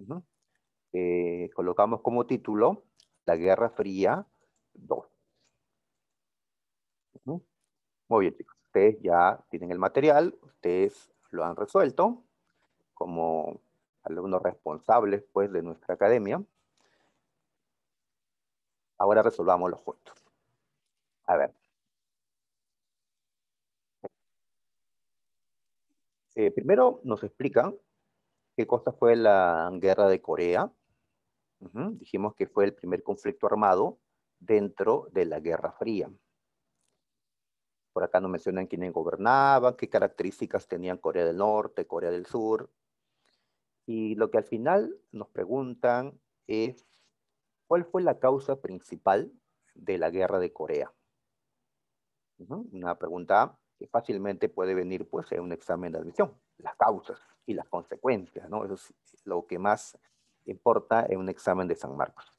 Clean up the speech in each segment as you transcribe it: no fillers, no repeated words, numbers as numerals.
Ujú. Colocamos como título La Guerra Fría 2. Ujú. Muy bien, chicos. Ustedes ya tienen el material, ustedes lo han resuelto como alumnos responsables, pues, de nuestra academia. Ahora resolvamos los juntos. A ver, primero nos explican qué cosa fue la Guerra de Corea. Ujú. Dijimos que fue el primer conflicto armado dentro de la Guerra Fría. Por acá nos mencionan quiénes gobernaban, qué características tenían Corea del Norte, Corea del Sur. Y lo que al final nos preguntan es, ¿cuál fue la causa principal de la Guerra de Corea? Ujú. Una pregunta que fácilmente puede venir, pues, en un examen de admisión. Las causas y las consecuencias, ¿no? Eso es lo que más importa en un examen de San Marcos.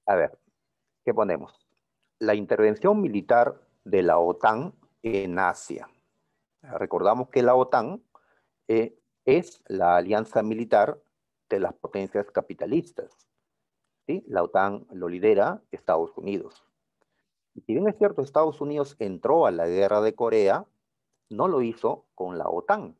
A ver, ¿qué ponemos? La intervención militar de la OTAN en Asia. Recordamos que la OTAN es la alianza militar de las potencias capitalistas. ¿Sí? La OTAN lo lidera Estados Unidos. Y si bien es cierto, Estados Unidos entró a la guerra de Corea, no lo hizo con la OTAN,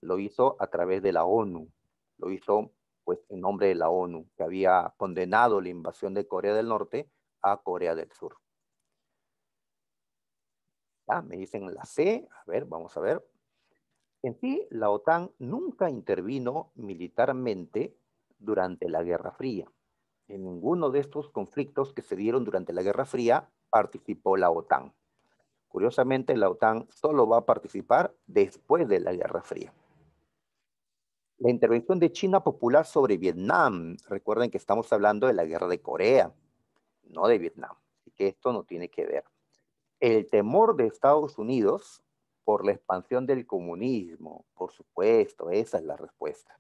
lo hizo a través de la ONU, lo hizo pues en nombre de la ONU, que había condenado la invasión de Corea del Norte a Corea del Sur. ¿Ya? Me dicen la C, a ver, vamos a ver. En sí, la OTAN nunca intervino militarmente durante la Guerra Fría. En ninguno de estos conflictos que se dieron durante la Guerra Fría participó la OTAN. Curiosamente, la OTAN solo va a participar después de la Guerra Fría. La intervención de China popular sobre Vietnam. Recuerden que estamos hablando de la Guerra de Corea, no de Vietnam. Así que esto no tiene que ver. El temor de Estados Unidos por la expansión del comunismo, por supuesto, esa es la respuesta.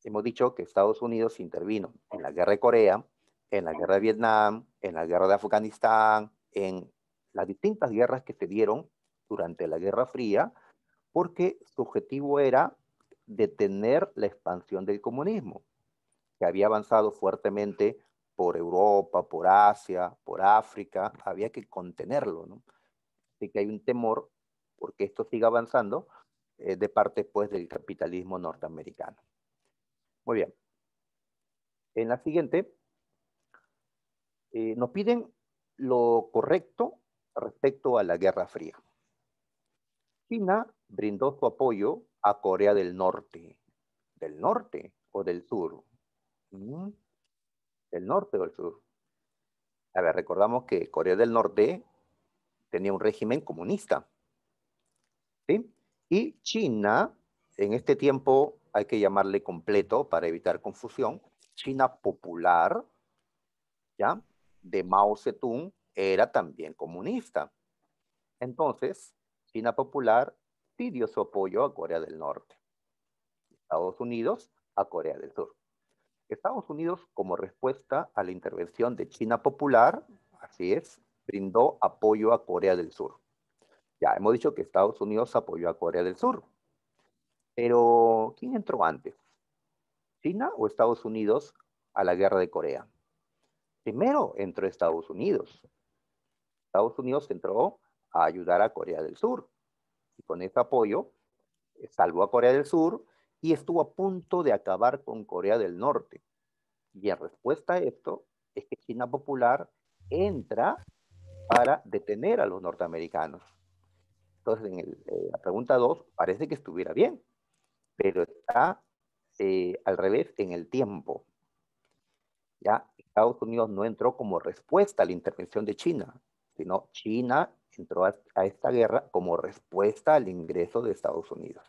Hemos dicho que Estados Unidos intervino en la guerra de Corea, en la guerra de Vietnam, en la guerra de Afganistán, en las distintas guerras que se dieron durante la Guerra Fría, porque su objetivo era detener la expansión del comunismo, que había avanzado fuertemente por Europa, por Asia, por África, había que contenerlo, ¿no? Así que hay un temor porque esto siga avanzando de parte, pues, del capitalismo norteamericano. Muy bien. En la siguiente, nos piden lo correcto respecto a la Guerra Fría. China brindó su apoyo a Corea del Norte. ¿Del norte o del sur? Mm, ¿Del norte o del sur? A ver, recordamos que Corea del Norte tenía un régimen comunista, ¿sí? Y China, en este tiempo hay que llamarle completo para evitar confusión, China popular, ¿ya? De Mao Zedong, era también comunista. Entonces, China popular pidió su apoyo a Corea del Norte, Estados Unidos a Corea del Sur. Estados Unidos, como respuesta a la intervención de China popular, así es, brindó apoyo a Corea del Sur. Ya hemos dicho que Estados Unidos apoyó a Corea del Sur, pero ¿quién entró antes? ¿China o Estados Unidos a la guerra de Corea? Primero entró Estados Unidos. Estados Unidos entró a ayudar a Corea del Sur y con ese apoyo salvó a Corea del Sur y estuvo a punto de acabar con Corea del Norte. Y en respuesta a esto es que China Popular entra para detener a los norteamericanos. Entonces, la pregunta 2 parece que estuviera bien, pero está al revés en el tiempo. Ya Estados Unidos no entró como respuesta a la intervención de China, sino China entró a esta guerra como respuesta al ingreso de Estados Unidos.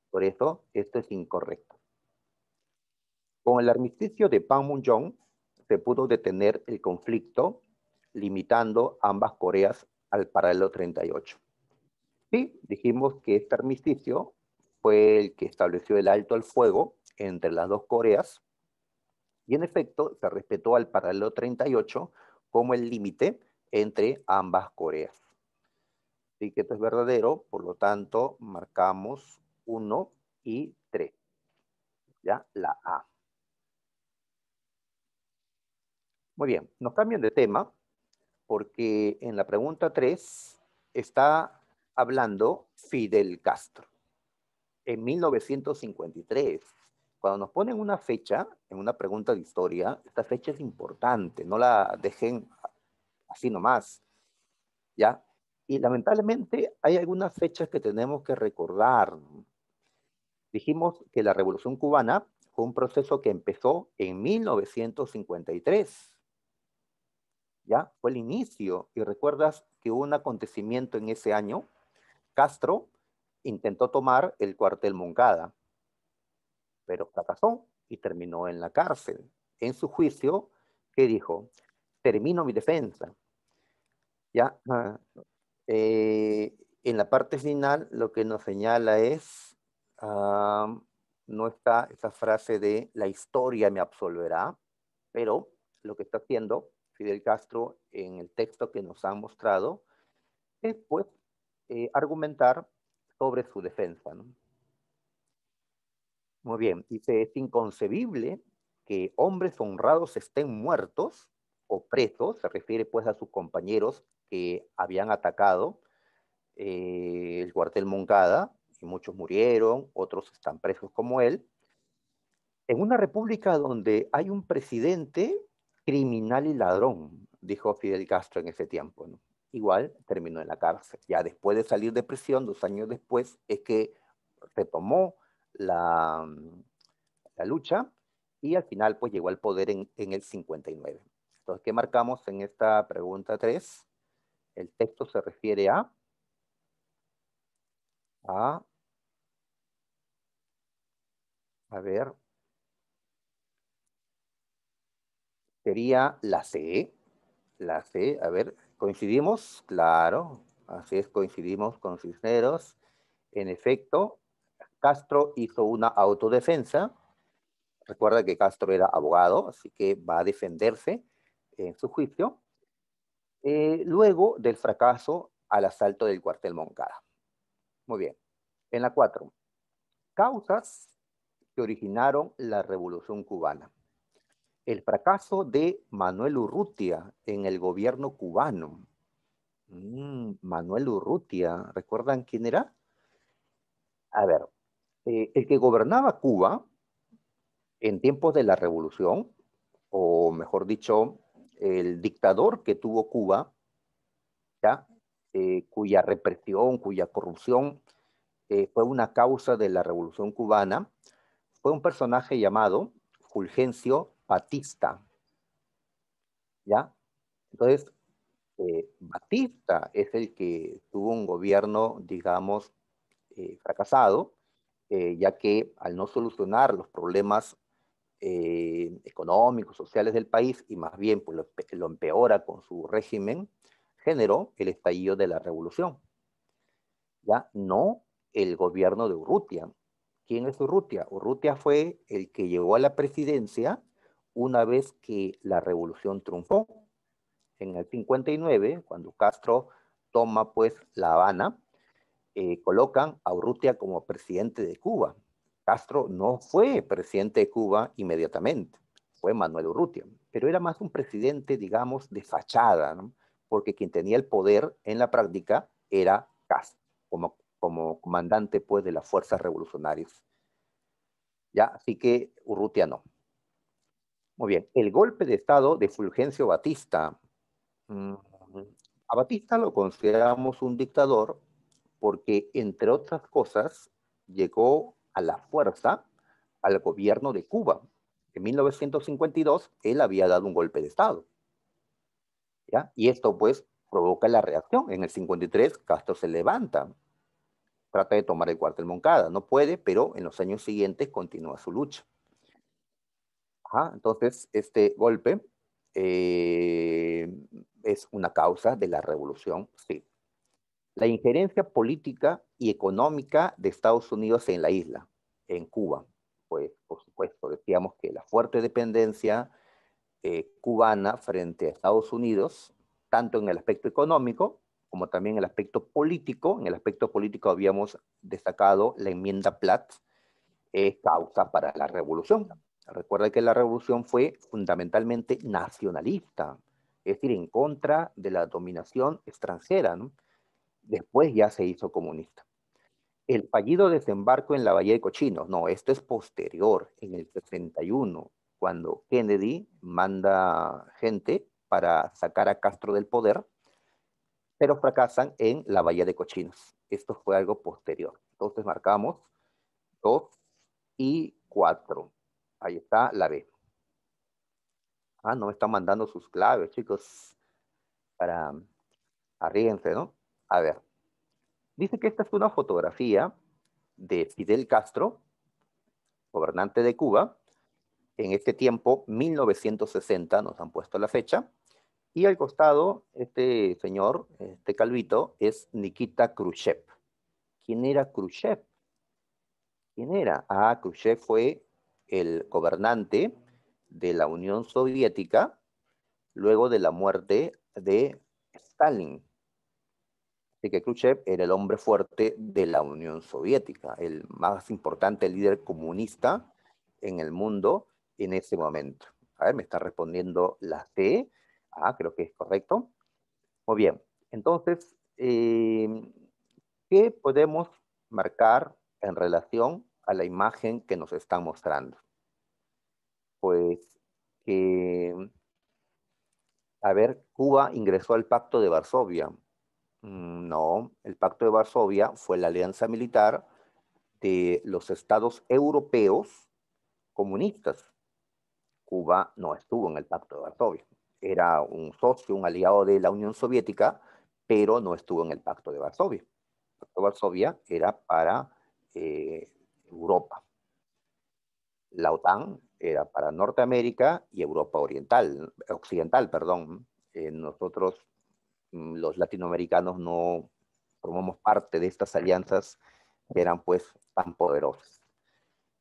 Por eso, esto es incorrecto. Con el armisticio de Panmunjom se pudo detener el conflicto, limitando ambas Coreas al paralelo 38. Y dijimos que este armisticio fue el que estableció el alto al fuego entre las dos Coreas, y en efecto se respetó al paralelo 38 como el límite entre ambas Coreas. Así que esto es verdadero, por lo tanto marcamos 1 y 3. ¿Ya? La A. Muy bien, nos cambian de tema porque en la pregunta 3 está hablando Fidel Castro. En 1953, cuando nos ponen una fecha en una pregunta de historia, esta fecha es importante, no la dejen así nomás, ¿ya? Y lamentablemente hay algunas fechas que tenemos que recordar. Dijimos que la Revolución Cubana fue un proceso que empezó en 1953, ¿ya? Fue el inicio. Y recuerdas que hubo un acontecimiento en ese año. Castro intentó tomar el cuartel Moncada, pero fracasó y terminó en la cárcel. En su juicio, ¿qué dijo? Termino mi defensa. ¿Ya? En la parte final, lo que nos señala es, no está esa frase de la historia me absolverá, pero lo que está haciendo Fidel Castro en el texto que nos han mostrado es, pues, argumentar sobre su defensa, ¿no? Muy bien, dice, es inconcebible que hombres honrados estén muertos o presos, se refiere pues a sus compañeros que habían atacado el cuartel Moncada, y muchos murieron, otros están presos como él, en una república donde hay un presidente criminal y ladrón, dijo Fidel Castro en ese tiempo, ¿no? Igual terminó en la cárcel. Ya después de salir de prisión, 2 años después, es que retomó la, la lucha y al final pues llegó al poder en el 59. Entonces, ¿qué marcamos en esta pregunta 3? El texto se refiere a, a ver, sería la C, a ver, ¿coincidimos? Claro, así es, coincidimos con Cisneros. En efecto, Castro hizo una autodefensa. Recuerda que Castro era abogado, así que va a defenderse en su juicio, luego del fracaso al asalto del cuartel Moncada. Muy bien. En la 4, causas que originaron la Revolución Cubana. El fracaso de Manuel Urrutia en el gobierno cubano. Manuel Urrutia, ¿recuerdan quién era? A ver, el que gobernaba Cuba en tiempos de la Revolución, o mejor dicho, el dictador que tuvo Cuba, ¿ya? Cuya represión, cuya corrupción fue una causa de la Revolución Cubana, fue un personaje llamado Fulgencio Batista, ¿ya? Entonces, Batista es el que tuvo un gobierno, digamos, fracasado, ya que al no solucionar los problemas económicos, sociales del país, y más bien pues, lo empeora con su régimen, generó el estallido de la revolución. Ya no el gobierno de Urrutia. ¿Quién es Urrutia? Urrutia fue el que llegó a la presidencia una vez que la revolución triunfó. En el 59, cuando Castro toma pues La Habana, colocan a Urrutia como presidente de Cuba. Castro no fue presidente de Cuba inmediatamente, fue Manuel Urrutia, pero era más un presidente, digamos, de fachada, ¿no? Porque quien tenía el poder en la práctica era Castro, como comandante pues de las fuerzas revolucionarias. ¿Ya? Así que Urrutia no. Muy bien, el golpe de Estado de Fulgencio Batista. Mm, a Batista lo consideramos un dictador porque, entre otras cosas, llegó a la fuerza al gobierno de Cuba. En 1952, él había dado un golpe de Estado, ¿ya? Y esto, pues, provoca la reacción. En el 53, Castro se levanta, trata de tomar el cuartel Moncada. No puede, pero en los años siguientes continúa su lucha. Ajá, entonces, este golpe eh, es una causa de la revolución, sí. La injerencia política y económica de Estados Unidos en la isla, en Cuba. Pues, por supuesto, decíamos que la fuerte dependencia cubana frente a Estados Unidos, tanto en el aspecto económico como también en el aspecto político. En el aspecto político habíamos destacado la enmienda Platt, es causa para la revolución. Recuerda que la revolución fue fundamentalmente nacionalista, es decir, en contra de la dominación extranjera, ¿no? Después ya se hizo comunista. El fallido desembarco en la Bahía de Cochinos, no, esto es posterior, en el 61, cuando Kennedy manda gente para sacar a Castro del poder, pero fracasan en la Bahía de Cochinos. Esto fue algo posterior. Entonces marcamos 2 y 4. Ahí está la B. Ah, no me están mandando sus claves, chicos, para arríense, ¿no? A ver, dice que esta es una fotografía de Fidel Castro, gobernante de Cuba, en este tiempo, 1960, nos han puesto la fecha, y al costado, este señor, este calvito, es Nikita Khrushchev. ¿Quién era Khrushchev? ¿Quién era? Ah, Khrushchev fue el gobernante de la Unión Soviética luego de la muerte de Stalin. Así que Khrushchev era el hombre fuerte de la Unión Soviética, el más importante líder comunista en el mundo en ese momento. A ver, me está respondiendo la C. Ah, creo que es correcto. Muy bien. Entonces, ¿qué podemos marcar en relación a la imagen que nos están mostrando? Pues que, a ver, Cuba ingresó al Pacto de Varsovia. No, el Pacto de Varsovia fue la alianza militar de los estados europeos comunistas. Cuba no estuvo en el Pacto de Varsovia. Era un socio, un aliado de la Unión Soviética, pero no estuvo en el Pacto de Varsovia. El Pacto de Varsovia era para Europa. La OTAN era para Norteamérica y Europa occidental, perdón. Nosotros, los latinoamericanos, no formamos parte de estas alianzas que eran pues tan poderosas.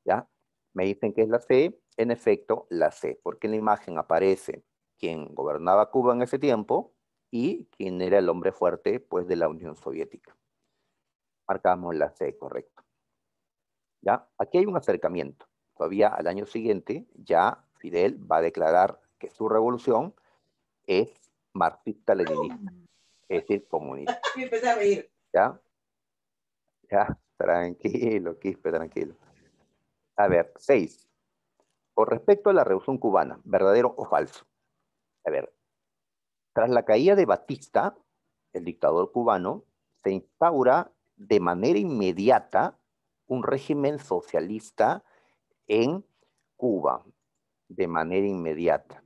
¿Ya? Me dicen que es la C, en efecto, la C, porque en la imagen aparece quien gobernaba Cuba en ese tiempo y quien era el hombre fuerte pues de la Unión Soviética. Marcamos la C, correcto. ¿Ya? Aquí hay un acercamiento. Todavía al año siguiente ya Fidel va a declarar que su revolución es marxista-leninista, es decir, comunista. Y empecé a reír. ¿Ya? Ya, tranquilo, Quispe, tranquilo. A ver, 6. Con respecto a la revolución cubana, ¿verdadero o falso? A ver, tras la caída de Batista, el dictador cubano, se instaura de manera inmediata un régimen socialista en Cuba, de manera inmediata.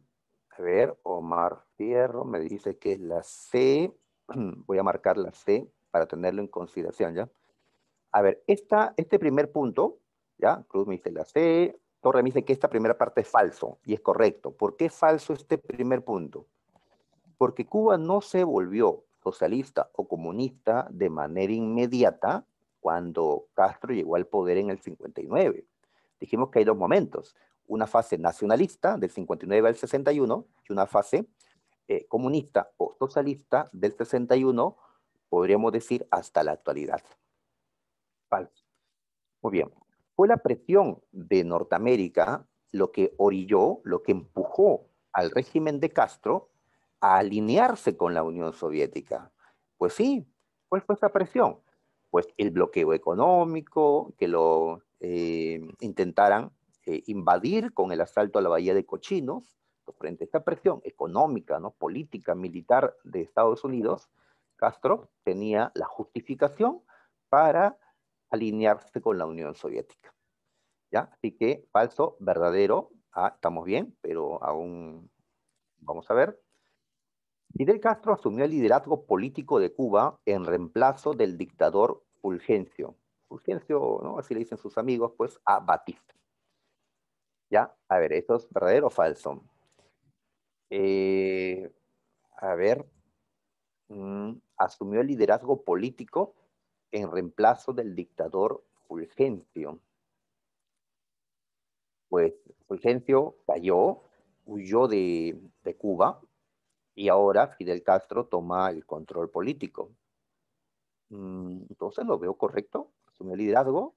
A ver, Omar Fierro me dice que es la C. Voy a marcar la C para tenerlo en consideración, ¿ya? A ver, este primer punto, ¿ya? Cruz me dice la C, Torre me dice que esta primera parte es falso, y es correcto. ¿Por qué es falso este primer punto? Porque Cuba no se volvió socialista o comunista de manera inmediata cuando Castro llegó al poder en el 59. Dijimos que hay dos momentos, una fase nacionalista del 59 al 61 y una fase comunista o socialista del 61, podríamos decir, hasta la actualidad. Falso. Muy bien. Fue la presión de Norteamérica lo que orilló, lo que empujó al régimen de Castro a alinearse con la Unión Soviética. Pues sí, ¿cuál fue esa presión? Pues el bloqueo económico, que lo intentaran invadir con el asalto a la Bahía de Cochinos. Frente a esta presión económica, ¿no? Política, militar de Estados Unidos, Castro tenía la justificación para alinearse con la Unión Soviética. ¿Ya? Así que falso, verdadero, estamos bien, pero aún vamos a ver. Fidel Castro asumió el liderazgo político de Cuba en reemplazo del dictador Fulgencio. Fulgencio, ¿no? Así le dicen sus amigos, pues, a Batista. ¿Ya? A ver, ¿esto es verdadero o falso? A ver, asumió el liderazgo político en reemplazo del dictador Fulgencio. Pues Fulgencio cayó, huyó de Cuba y ahora Fidel Castro toma el control político. Entonces lo veo correcto, asumió el liderazgo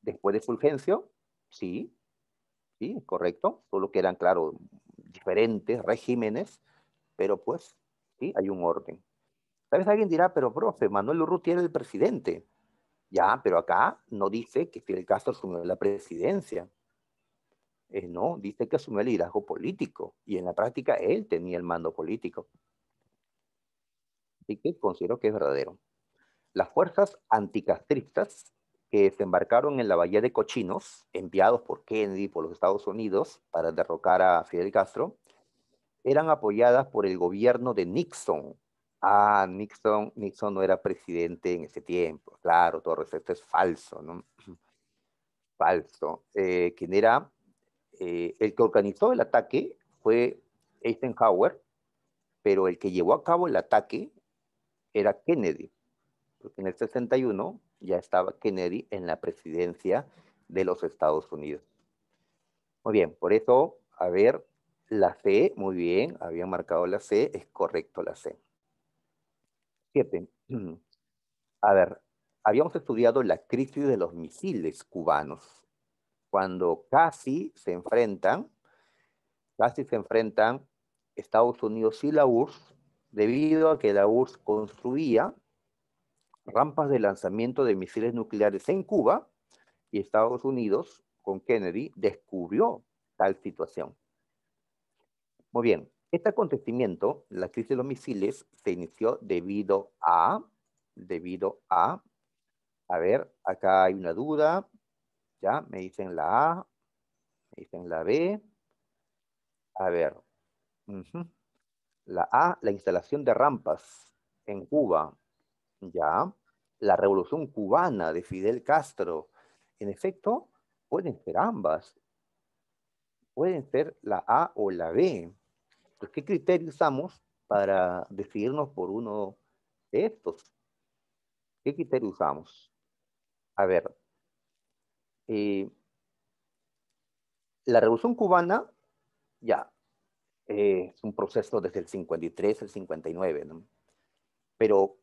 después de Fulgencio Sí, sí, correcto. Solo que eran, claro, diferentes regímenes, pero pues sí, hay un orden. ¿Sabes? Alguien dirá, pero profe, Manuel Urrutia era el presidente. Ya, pero acá no dice que Fidel Castro asumió la presidencia. No, dice que asumió el liderazgo político y en la práctica él tenía el mando político. Así que considero que es verdadero. Las fuerzas anticastristas que desembarcaron en la Bahía de Cochinos, enviados por Kennedy, por los Estados Unidos, para derrocar a Fidel Castro, eran apoyadas por el gobierno de Nixon. Ah, Nixon no era presidente en ese tiempo. Claro, Torres, esto es falso, ¿no? Falso. Quien era el que organizó el ataque fue Eisenhower, pero el que llevó a cabo el ataque era Kennedy, porque en el 61 ya estaba Kennedy en la presidencia de los Estados Unidos. Muy bien, por eso, a ver, la C, muy bien, había marcado la C, es correcto la C. 7. A ver, habíamos estudiado la crisis de los misiles cubanos, cuando casi se enfrentan Estados Unidos y la URSS, debido a que la URSS construía rampas de lanzamiento de misiles nucleares en Cuba y Estados Unidos, con Kennedy, descubrió tal situación. Muy bien, este acontecimiento, la crisis de los misiles, se inició a ver, acá hay una duda, ya, me dicen la A, me dicen la B, a ver, la A, la instalación de rampas en Cuba, ya, la revolución cubana de Fidel Castro, en efecto, pueden ser ambas, pueden ser la A o la B. Pues, ¿qué criterio usamos para decidirnos por uno de estos? ¿Qué criterio usamos? A ver, eh, la Revolución Cubana, ya, es un proceso desde el 53 al 59, ¿no? Pero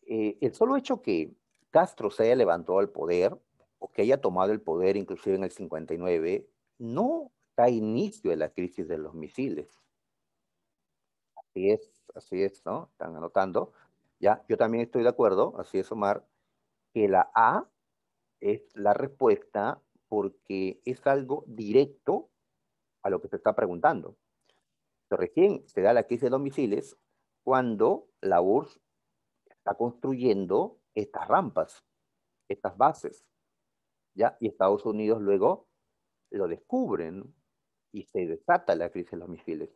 el solo hecho que Castro se haya levantado al poder, o que haya tomado el poder inclusive en el 59, no da inicio de la crisis de los misiles. Así es, ¿no? Están anotando. Ya, yo también estoy de acuerdo, así es, Omar, que la A es la respuesta porque es algo directo a lo que se está preguntando. Pero recién se da la crisis de los misiles cuando la URSS está construyendo estas rampas, estas bases, ¿ya? Y Estados Unidos luego lo descubren y se desata la crisis de los misiles.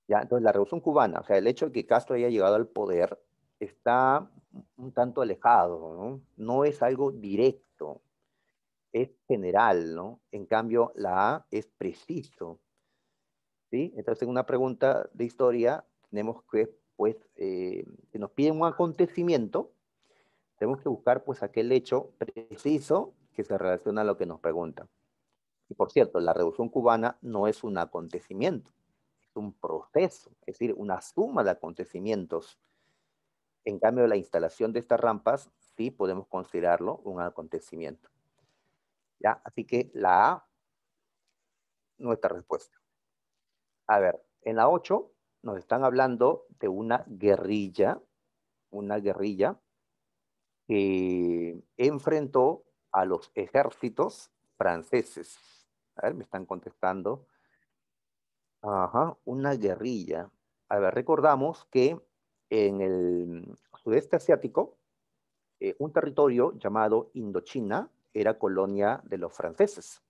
¿Ya? Entonces la revolución cubana, o sea, el hecho de que Castro haya llegado al poder está un tanto alejado, ¿no? No es algo directo, es general, ¿no? En cambio, la A es preciso, ¿sí? Entonces, en una pregunta de historia, tenemos que, pues, si nos piden un acontecimiento, tenemos que buscar, pues, aquel hecho preciso que se relaciona a lo que nos preguntan. Y, por cierto, la Revolución Cubana no es un acontecimiento, es un proceso, es decir, una suma de acontecimientos. En cambio, la instalación de estas rampas, sí podemos considerarlo un acontecimiento. ¿Ya? Así que la A, nuestra respuesta. A ver, en la 8 nos están hablando de una guerrilla que enfrentó a los ejércitos franceses. A ver, me están contestando. Ajá, una guerrilla. A ver, recordamos que en el sudeste asiático, un territorio llamado Indochina era colonia de los franceses.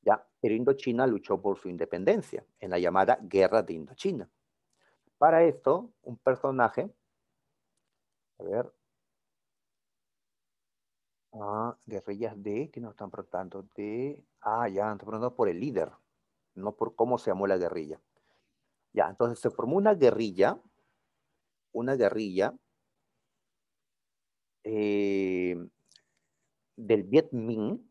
¿Ya? Pero Indochina luchó por su independencia en la llamada Guerra de Indochina. Para esto, un personaje, a ver, guerrillas de, ¿qué nos están preguntando? Ya, nos están preguntando por el líder, no por cómo se llamó la guerrilla. Ya, entonces se formó una guerrilla eh, del Viet Minh,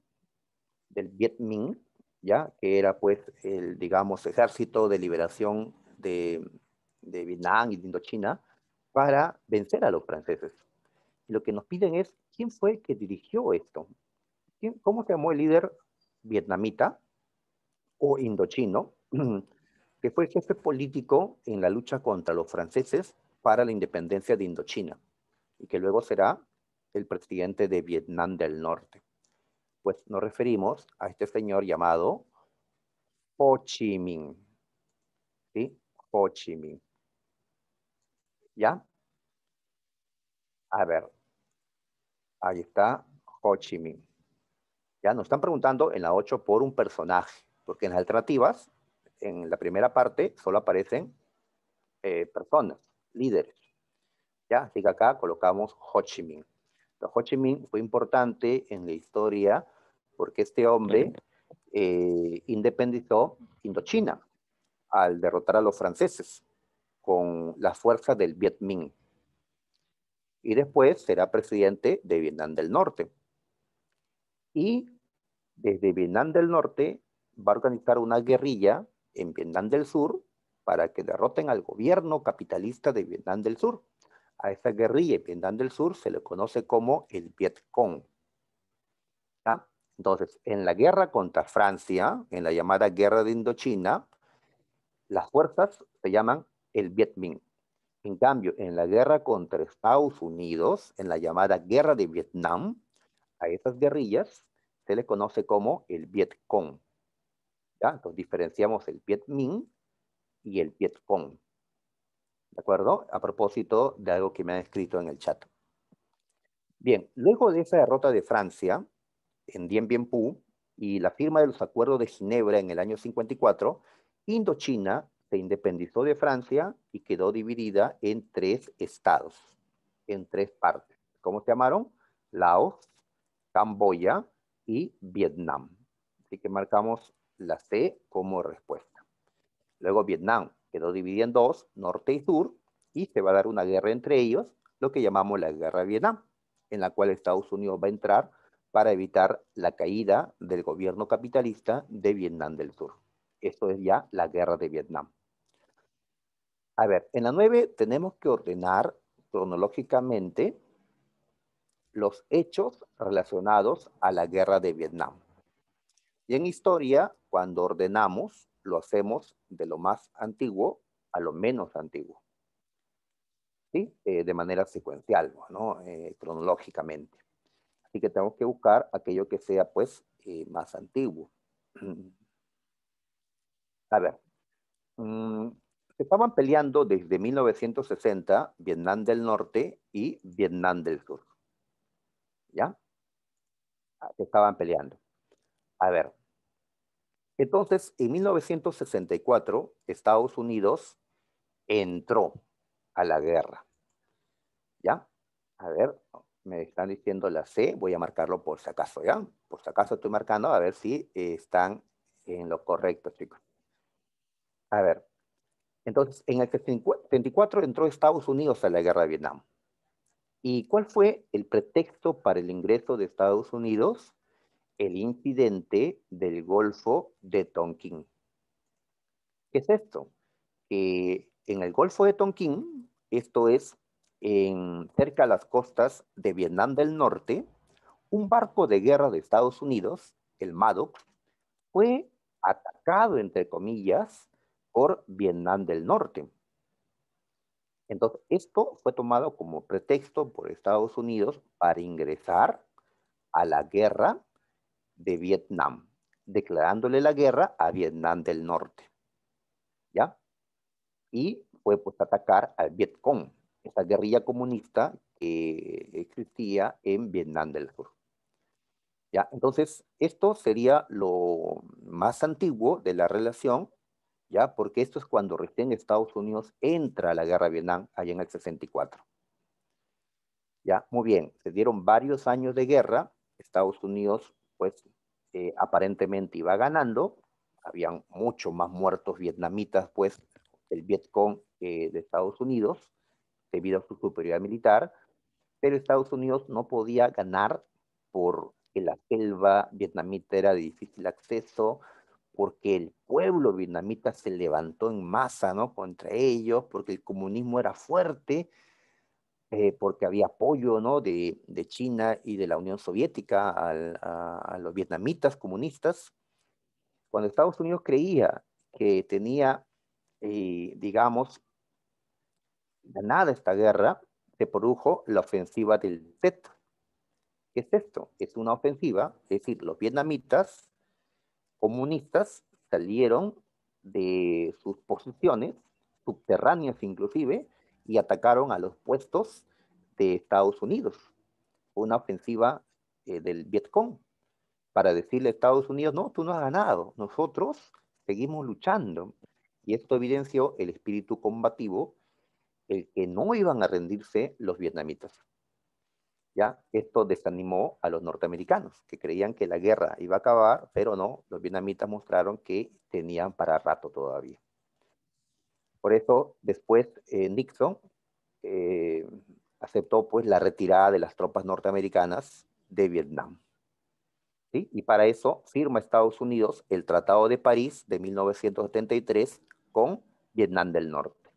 ya, que era pues el, digamos, ejército de liberación de Vietnam y de Indochina para vencer a los franceses. Y lo que nos piden es, ¿quién fue que dirigió esto? ¿Cómo se llamó el líder vietnamita o indochino, que fue jefe político en la lucha contra los franceses para la independencia de Indochina y que luego será el presidente de Vietnam del Norte? Pues nos referimos a este señor llamado Ho Chi Minh, ¿sí? Ho Chi Minh, ¿ya? A ver, ahí está Ho Chi Minh. Ya nos están preguntando en la 8 por un personaje, porque en las alternativas, en la primera parte, solo aparecen personas, líderes. ¿Ya? Así que acá colocamos Ho Chi Minh. Ho Chi Minh fue importante en la historia porque este hombre independizó Indochina al derrotar a los franceses con la fuerza del Viet Minh. Y después será presidente de Vietnam del Norte. Y desde Vietnam del Norte va a organizar una guerrilla en Vietnam del Sur para que derroten al gobierno capitalista de Vietnam del Sur. A esa guerrilla en Vietnam del Sur se le conoce como el Viet Cong. ¿Ya? Entonces, en la guerra contra Francia, en la llamada Guerra de Indochina, las fuerzas se llaman el Viet Minh. En cambio, en la guerra contra Estados Unidos, en la llamada Guerra de Vietnam, a esas guerrillas se le conoce como el Viet Cong. ¿Ya? Entonces diferenciamos el Viet Minh y el Viet Cong. ¿De acuerdo? A propósito de algo que me han escrito en el chat. Bien, luego de esa derrota de Francia en Dien Bien Phu y la firma de los acuerdos de Ginebra en el año 54, Indochina se independizó de Francia y quedó dividida en 3 estados, en 3 partes. ¿Cómo se llamaron? Laos, Camboya y Vietnam. Así que marcamos la C como respuesta. Luego Vietnam quedó dividida en 2, norte y sur, y se va a dar una guerra entre ellos, lo que llamamos la Guerra de Vietnam, en la cual Estados Unidos va a entrar para evitar la caída del gobierno capitalista de Vietnam del Sur. Esto es ya la Guerra de Vietnam. A ver, en la 9 tenemos que ordenar cronológicamente los hechos relacionados a la Guerra de Vietnam. Y en historia, cuando ordenamos, lo hacemos de lo más antiguo a lo menos antiguo. ¿Sí? De manera secuencial, ¿no? Cronológicamente. Así que tenemos que buscar aquello que sea, pues, más antiguo. A ver, se estaban peleando desde 1960 Vietnam del Norte y Vietnam del Sur. ¿Ya? Se estaban peleando. A ver, entonces, en 1964, Estados Unidos entró a la guerra. ¿Ya? A ver, me están diciendo la C, voy a marcarlo por si acaso, ¿ya? Por si acaso estoy marcando, a ver si están en lo correcto, chicos. A ver, entonces, en el 74 entró Estados Unidos a la guerra de Vietnam. ¿Y cuál fue el pretexto para el ingreso de Estados Unidos? El incidente del Golfo de Tonkin. ¿Qué es esto? En el Golfo de Tonkin, esto es cerca de las costas de Vietnam del Norte, un barco de guerra de Estados Unidos, el Maddox, fue atacado, entre comillas, por Vietnam del Norte. Entonces, esto fue tomado como pretexto por Estados Unidos para ingresar a la guerra de Vietnam, declarándole la guerra a Vietnam del Norte. ¿Ya? Y fue pues atacar al Viet Cong, esa guerrilla comunista que existía en Vietnam del Sur. ¿Ya? Entonces, esto sería lo más antiguo de la relación, ¿ya? Porque esto es cuando recién Estados Unidos entra a la guerra de Vietnam, allá en el 64. ¿Ya? Muy bien, se dieron varios años de guerra, Estados Unidos, pues, aparentemente iba ganando, habían mucho más muertos vietnamitas, pues, del Vietcong de Estados Unidos, debido a su superioridad militar, pero Estados Unidos no podía ganar porque la selva vietnamita era de difícil acceso, porque el pueblo vietnamita se levantó en masa, ¿no? Contra ellos, porque el comunismo era fuerte, porque había apoyo, ¿no?, de China y de la Unión Soviética a los vietnamitas comunistas. Cuando Estados Unidos creía que tenía, digamos, ganada esta guerra, se produjo la ofensiva del Tet. ¿Qué es esto? Es una ofensiva, es decir, los vietnamitas comunistas salieron de sus posiciones, subterráneas inclusive, y atacaron a los puestos de Estados Unidos. Una ofensiva del Vietcong para decirle a Estados Unidos, no, tú no has ganado, nosotros seguimos luchando. Y esto evidenció el espíritu combativo, el que no iban a rendirse los vietnamitas. ¿Ya? Esto desanimó a los norteamericanos, que creían que la guerra iba a acabar, pero no, los vietnamitas mostraron que tenían para rato todavía. Por eso, después Nixon eh, aceptó pues la retirada de las tropas norteamericanas de Vietnam. ¿Sí? Y para eso firma Estados Unidos el Tratado de París de 1973 con Vietnam del Norte.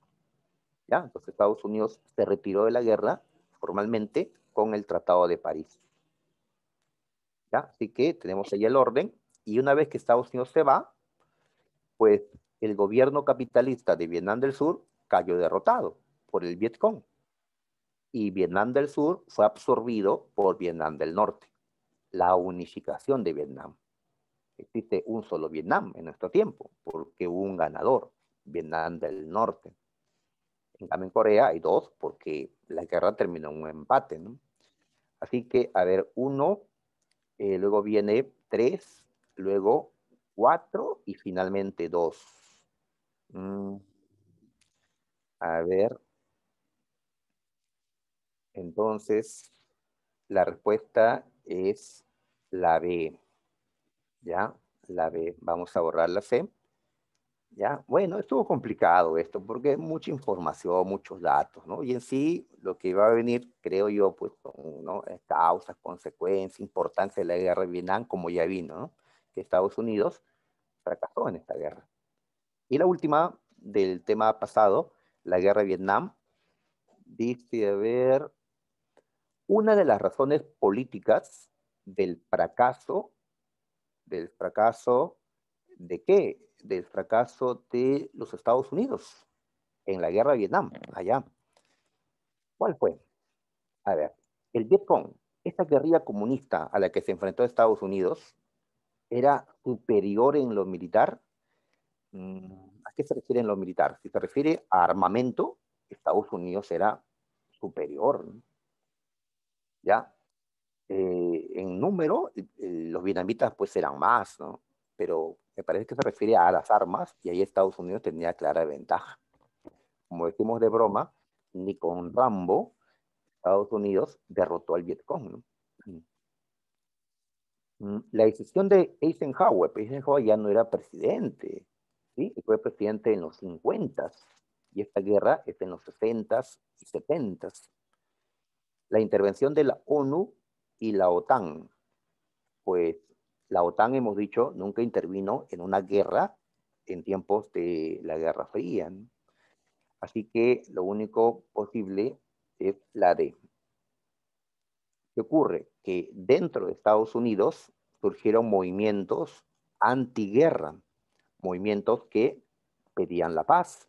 ¿Ya? Entonces Estados Unidos se retiró de la guerra formalmente con el Tratado de París. ¿Ya? Así que tenemos ahí el orden, y una vez que Estados Unidos se va, pues el gobierno capitalista de Vietnam del Sur cayó derrotado por el Vietcong, y Vietnam del Sur fue absorbido por Vietnam del Norte, la unificación de Vietnam. Existe un solo Vietnam en nuestro tiempo, porque hubo un ganador, Vietnam del Norte. En cambio, en Corea hay dos, porque la guerra terminó en un empate, ¿no? Así que, a ver, uno, luego viene tres, luego cuatro y finalmente dos. A ver, entonces la respuesta es la B, ¿ya? La B. Vamos a borrar la C. ¿Ya? Bueno, estuvo complicado esto porque mucha información, muchos datos, ¿no? Y en sí, lo que va a venir, creo yo, pues, son, ¿no?, causas, consecuencias, importancia de la guerra de Vietnam, como ya vino, ¿no?, que Estados Unidos fracasó en esta guerra. Y la última del tema pasado, la guerra de Vietnam, dice, a ver, una de las razones políticas del fracaso, ¿de qué? Del fracaso de los Estados Unidos en la guerra de Vietnam, allá. ¿Cuál fue? A ver, el Vietcong, esta guerrilla comunista a la que se enfrentó Estados Unidos, era superior en lo militar. ¿A qué se refiere en lo militar? Si se refiere a armamento, Estados Unidos era superior, ¿no? ¿Ya? En número, los vietnamitas pues eran más, ¿no? Pero me parece que se refiere a las armas, y ahí Estados Unidos tenía clara ventaja. Como decimos de broma, ni con Rambo Estados Unidos derrotó al Vietcong, ¿no? La decisión de Eisenhower, pues Eisenhower ya no era presidente, ¿sí? Fue presidente en los 50, y esta guerra es en los 60 y 70. La intervención de la ONU y la OTAN, pues la OTAN, hemos dicho, nunca intervino en una guerra en tiempos de la Guerra Fría, ¿no? Así que lo único posible es la D. ¿Qué ocurre? Que dentro de Estados Unidos surgieron movimientos antiguerra, movimientos que pedían la paz,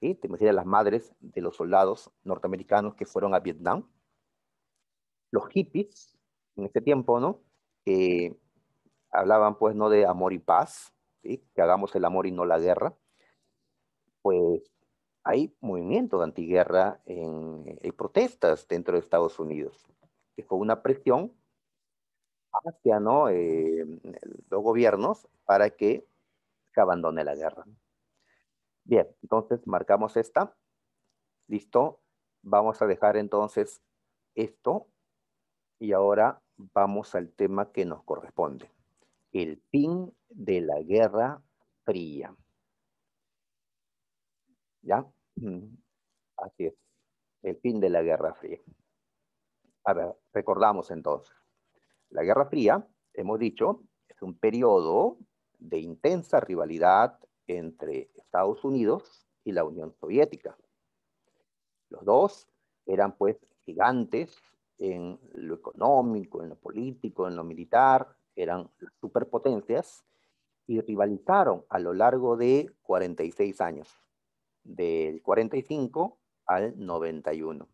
¿sí? Te imaginas las madres de los soldados norteamericanos que fueron a Vietnam, los hippies en ese tiempo, ¿no? Hablaban pues no de amor y paz, ¿sí?, que hagamos el amor y no la guerra. Pues hay movimientos de antiguerra, hay protestas dentro de Estados Unidos, que fue una presión hacia, ¿no?, los gobiernos para que se abandone la guerra. Bien, entonces marcamos esta. Listo. Vamos a dejar entonces esto, y ahora vamos al tema que nos corresponde. El fin de la Guerra Fría. ¿Ya? Así es. El fin de la Guerra Fría. A ver, recordamos entonces. La Guerra Fría, hemos dicho, es un periodo de intensa rivalidad entre Estados Unidos y la Unión Soviética. Los dos eran pues gigantes en lo económico, en lo político, en lo militar, eran superpotencias y rivalizaron a lo largo de 46 años, del 45 al 91.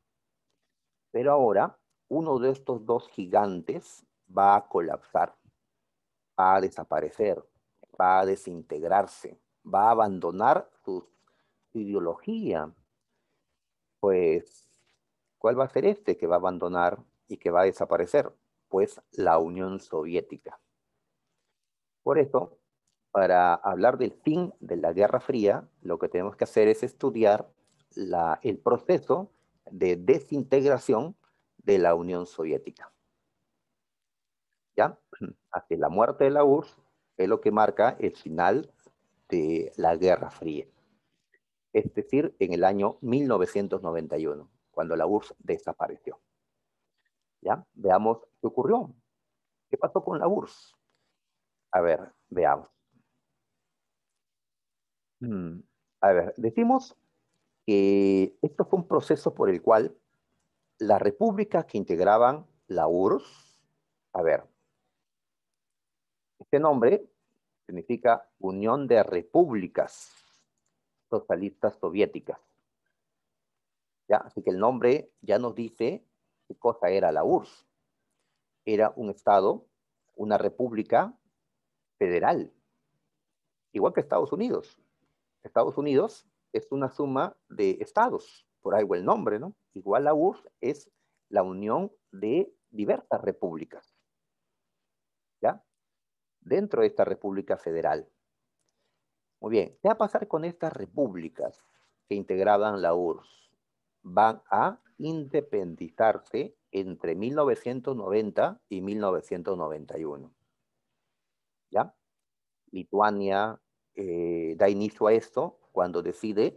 Pero ahora, uno de estos dos gigantes va a colapsar, va a desaparecer, va a desintegrarse, va a abandonar su ideología. Pues, ¿cuál va a ser este que va a abandonar y que va a desaparecer? Pues la Unión Soviética. Por eso, para hablar del fin de la Guerra Fría, lo que tenemos que hacer es estudiar el proceso de desintegración de la Unión Soviética. ¿Ya? Hacia la muerte de la URSS es lo que marca el final de la Guerra Fría. Es decir, en el año 1991, cuando la URSS desapareció. ¿Ya? Veamos qué ocurrió. ¿Qué pasó con la URSS? A ver, veamos. A ver, decimos que esto fue un proceso por el cual las repúblicas que integraban la URSS, a ver, este nombre significa Unión de Repúblicas Socialistas Soviéticas. ¿Ya? Así que el nombre ya nos dice qué cosa era la URSS. Era un estado, una república federal, igual que Estados Unidos. Estados Unidos es una suma de estados, por algo el nombre, ¿no? Igual la URSS es la unión de diversas repúblicas, ¿ya? Dentro de esta república federal. Muy bien, ¿qué va a pasar con estas repúblicas que integraban la URSS? Van a independizarse entre 1990 y 1991, ¿ya? Lituania da inicio a esto cuando decide,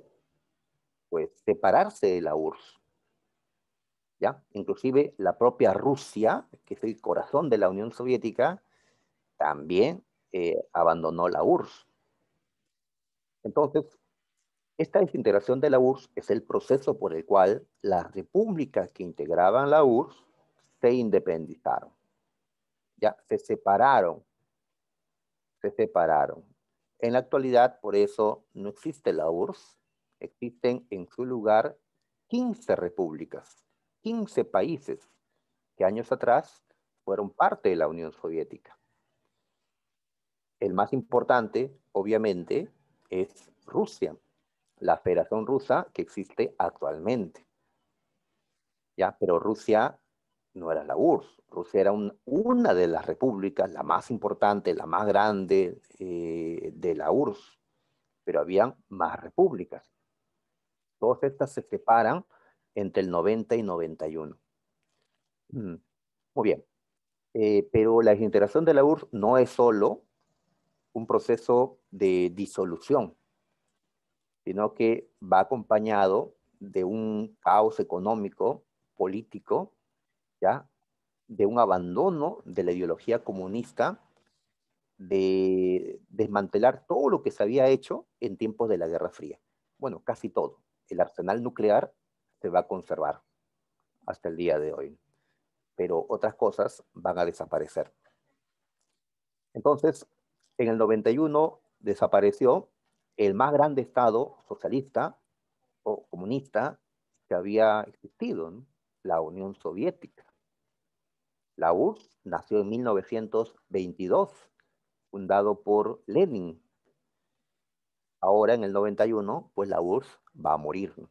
pues, separarse de la URSS, ¿ya? Inclusive la propia Rusia, que es el corazón de la Unión Soviética, también abandonó la URSS. Entonces, esta desintegración de la URSS es el proceso por el cual las repúblicas que integraban la URSS se independizaron, ya se separaron, se separaron. En la actualidad, por eso, no existe la URSS, existen en su lugar 15 repúblicas, 15 países que años atrás fueron parte de la Unión Soviética. El más importante, obviamente, es Rusia, la Federación Rusa que existe actualmente. ¿Ya? Pero Rusia no era la URSS, Rusia era una de las repúblicas, la más importante, la más grande de la URSS, pero habían más repúblicas. Todas estas se separan entre el 90 y 91. Muy bien, pero la desintegración de la URSS no es solo un proceso de disolución, sino que va acompañado de un caos económico, político, ¿ya? De un abandono de la ideología comunista, de desmantelar todo lo que se había hecho en tiempos de la Guerra Fría. Bueno, casi todo. El arsenal nuclear se va a conservar hasta el día de hoy, pero otras cosas van a desaparecer. Entonces, en el 91 desapareció el más grande Estado socialista o comunista que había existido, ¿no? La Unión Soviética. La URSS nació en 1922, fundado por Lenin. Ahora, en el 91, pues la URSS va a morir, ¿no?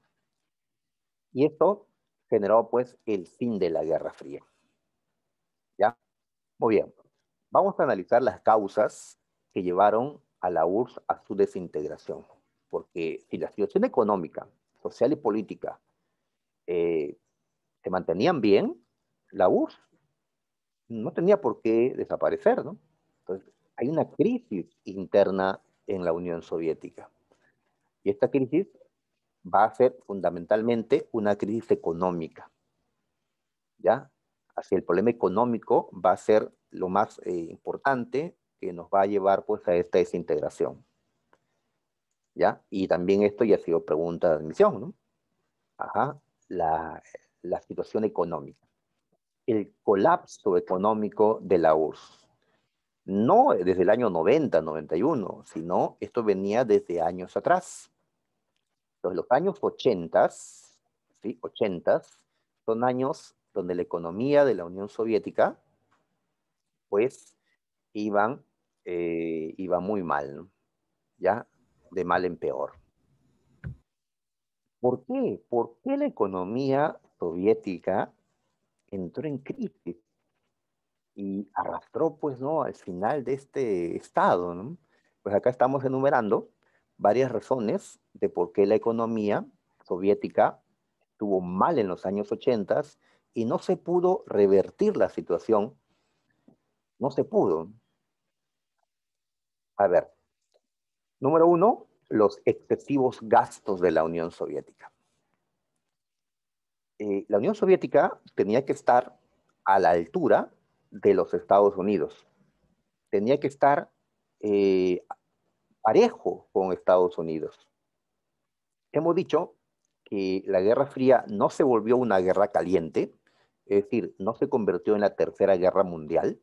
Y esto generó, pues, el fin de la Guerra Fría. ¿Ya? Muy bien. Vamos a analizar las causas que llevaron a la URSS a su desintegración. Porque si la situación económica, social y política se mantenían bien, la URSS no tenía por qué desaparecer, ¿no? Entonces, hay una crisis interna en la Unión Soviética. Y esta crisis va a ser fundamentalmente una crisis económica, ¿ya? Así el problema económico va a ser lo más importante que nos va a llevar, pues, a esta desintegración, ¿ya? Y también esto ya ha sido pregunta de admisión, ¿no? Ajá, la situación económica, el colapso económico de la URSS. No desde el año 90, 91, sino esto venía desde años atrás. Entonces, los años 80, ¿sí? 80 son años donde la economía de la Unión Soviética, pues, iba muy mal, ¿no? Ya de mal en peor. ¿Por qué? ¿Por qué la economía soviética entró en crisis y arrastró, pues, ¿no?, al final de este estado, ¿no? Pues acá estamos enumerando varias razones de por qué la economía soviética estuvo mal en los años 80 y no se pudo revertir la situación, no se pudo. A ver, número uno, los excesivos gastos de la Unión Soviética. La Unión Soviética tenía que estar a la altura de los Estados Unidos, tenía que estar eh, parejo con Estados Unidos. Hemos dicho que la Guerra Fría no se volvió una guerra caliente, es decir, no se convirtió en la Tercera Guerra Mundial,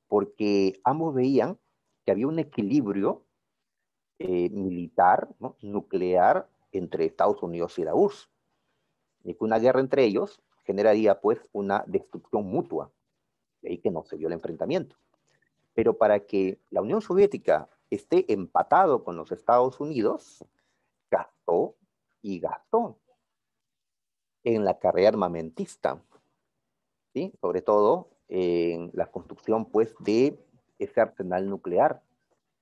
porque ambos veían que había un equilibrio militar, ¿no?, nuclear, entre Estados Unidos y la URSS, y que una guerra entre ellos generaría, pues, una destrucción mutua, de ahí que no se dio el enfrentamiento. Pero para que la Unión Soviética esté empatado con los Estados Unidos, gastó y gastó en la carrera armamentista, ¿sí? Sobre todo en la construcción, pues, de ese arsenal nuclear,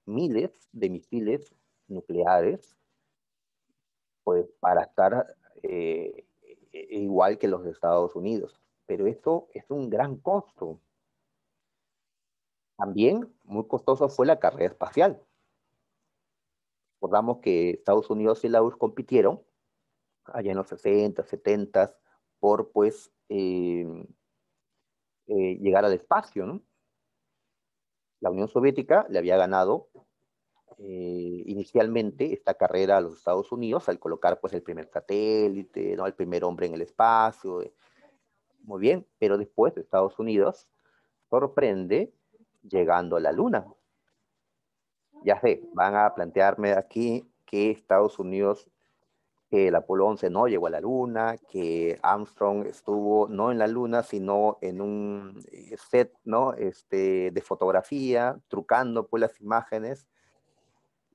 miles de misiles nucleares, pues, para estar igual que los de Estados Unidos. Pero esto es un gran costo. También muy costoso fue la carrera espacial. Recordamos que Estados Unidos y la URSS compitieron allá en los 60, 70 por, pues, llegar al espacio, ¿no? La Unión Soviética le había ganado inicialmente esta carrera a los Estados Unidos al colocar, pues, el primer satélite, ¿no?, el primer hombre en el espacio. Muy bien, pero después Estados Unidos sorprende llegando a la Luna. Ya sé, van a plantearme aquí que Estados Unidos, que el Apolo 11 no llegó a la Luna, que Armstrong estuvo no en la Luna, sino en un set, ¿no?, de fotografía, trucando, pues, las imágenes.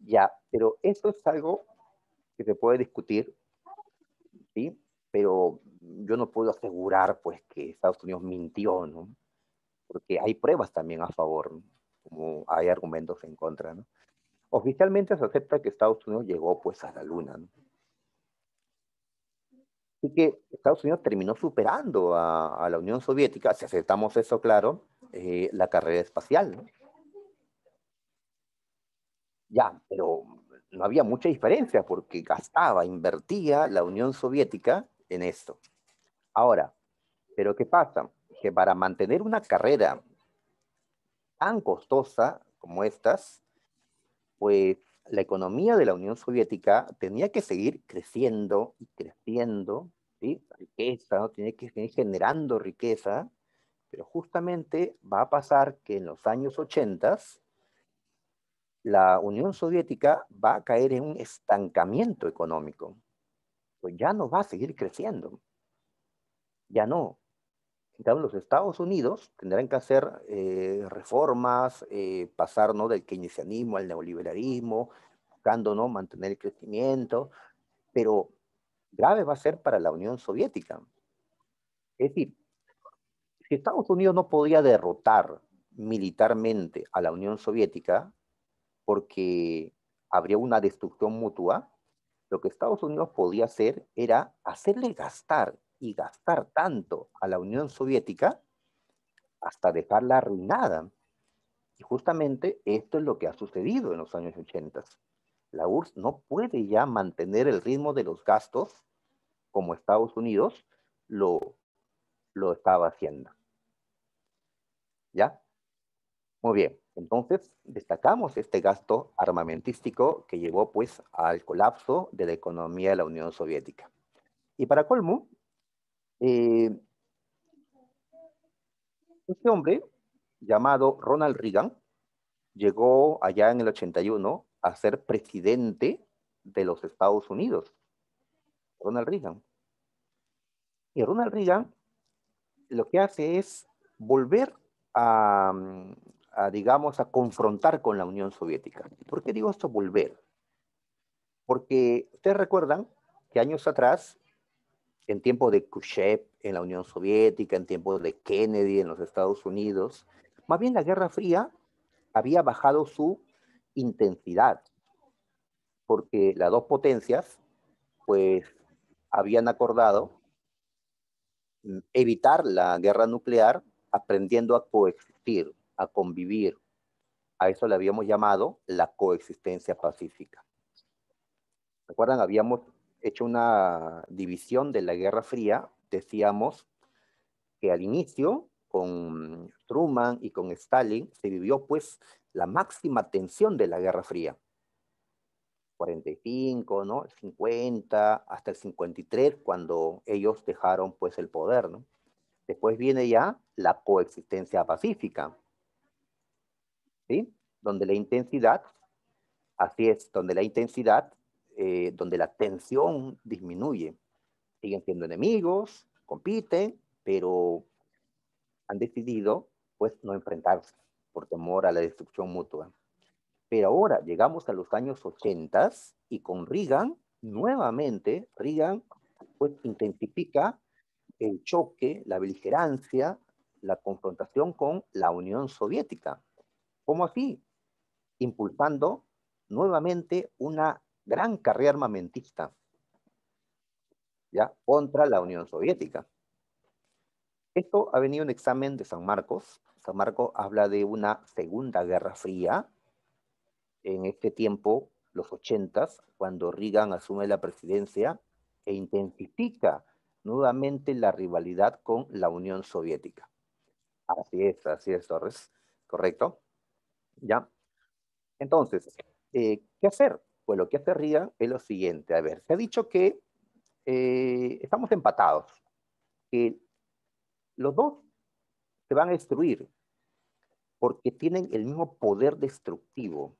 Ya, pero eso es algo que se puede discutir, ¿sí? Pero yo no puedo asegurar, pues, que Estados Unidos mintió, ¿no? Porque hay pruebas también a favor, ¿no?, como hay argumentos en contra, ¿no? Oficialmente se acepta que Estados Unidos llegó, pues, a la Luna, ¿no? Así que Estados Unidos terminó superando a la Unión Soviética, si aceptamos eso, claro, la carrera espacial, ¿no? Ya, pero no había mucha diferencia porque gastaba, invertía la Unión Soviética en esto. Ahora, ¿pero qué pasa? Que para mantener una carrera tan costosa como estas, pues la economía de la Unión Soviética tenía que seguir creciendo y creciendo, ¿sí? Riqueza, ¿no? Tiene que seguir generando riqueza, pero justamente va a pasar que en los años 80 la Unión Soviética va a caer en un estancamiento económico, pues ya no va a seguir creciendo, ya no. En cambio, los Estados Unidos tendrán que hacer reformas, pasar, ¿no?, del keynesianismo al neoliberalismo, buscando, ¿no?, mantener el crecimiento, pero grave va a ser para la Unión Soviética. Es decir, si Estados Unidos no podía derrotar militarmente a la Unión Soviética porque habría una destrucción mutua, lo que Estados Unidos podía hacer era hacerle gastar y gastar tanto a la Unión Soviética hasta dejarla arruinada. Y justamente esto es lo que ha sucedido en los años 80. La URSS no puede ya mantener el ritmo de los gastos como Estados Unidos lo, lo estaba haciendo. ¿Ya? Muy bien. Entonces, destacamos este gasto armamentístico que llevó, pues, al colapso de la economía de la Unión Soviética. Y para colmo, Eh, este hombre, llamado Ronald Reagan, llegó allá en el 81 a ser presidente de los Estados Unidos. Ronald Reagan. Y Ronald Reagan lo que hace es volver a, digamos, a confrontar con la Unión Soviética. ¿Por qué digo esto volver? Porque ustedes recuerdan que años atrás, en tiempos de Khrushchev en la Unión Soviética, en tiempos de Kennedy en los Estados Unidos, más bien la Guerra Fría había bajado su intensidad, porque las dos potencias, pues, habían acordado evitar la guerra nuclear aprendiendo a coexistir, a convivir. A eso le habíamos llamado la coexistencia pacífica. ¿Recuerdan? Habíamos hecho una división de la Guerra Fría. Decíamos que al inicio, con Truman y con Stalin, se vivió pues la máxima tensión de la Guerra Fría. 45, ¿no? 50, hasta el 53, cuando ellos dejaron pues el poder, ¿no? Después viene ya la coexistencia pacífica, ¿sí? Donde la intensidad, así es, donde la intensidad, donde la tensión disminuye. Siguen siendo enemigos, compiten, pero han decidido, pues, no enfrentarse por temor a la destrucción mutua. Pero ahora llegamos a los años 80 y con Reagan, nuevamente, Reagan, pues, intensifica el choque, la beligerancia, la confrontación con la Unión Soviética. ¿Cómo así? Impulsando nuevamente una gran carrera armamentista, ¿ya? Contra la Unión Soviética. Esto ha venido en examen de San Marcos. San Marcos habla de una Segunda Guerra Fría. En este tiempo, los 80, cuando Reagan asume la presidencia e intensifica nuevamente la rivalidad con la Unión Soviética. Así es, Torres. Correcto. ¿Ya? Entonces, ¿qué hacer? Pues lo que hace Reagan es lo siguiente. A ver, se ha dicho que estamos empatados, que los dos se van a destruir porque tienen el mismo poder destructivo.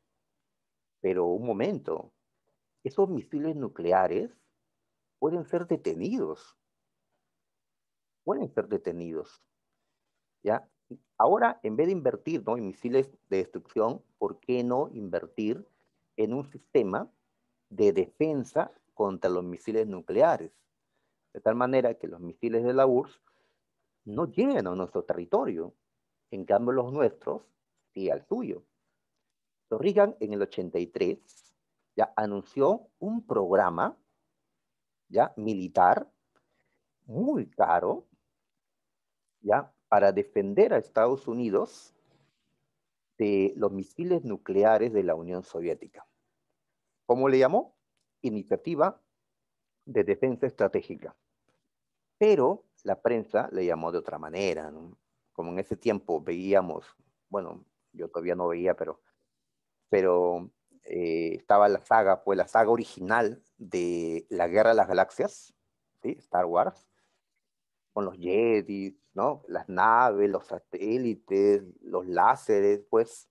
Pero un momento, esos misiles nucleares pueden ser detenidos, pueden ser detenidos, ¿ya? Ahora, en vez de invertir, ¿no?, en misiles de destrucción, ¿por qué no invertir en un sistema de defensa contra los misiles nucleares? De tal manera que los misiles de la URSS no lleguen a nuestro territorio, en cambio los nuestros sí al suyo. Reagan en el 83 ya anunció un programa ya militar muy caro ya para defender a Estados Unidos de los misiles nucleares de la Unión Soviética. ¿Cómo le llamó? Iniciativa de Defensa Estratégica. Pero la prensa le llamó de otra manera, ¿no? Como en ese tiempo veíamos, bueno, yo todavía no veía, pero estaba la saga, pues la saga original de la Guerra de las Galaxias, ¿sí? Star Wars, con los Jedi, ¿no? Las naves, los satélites, los láseres, pues.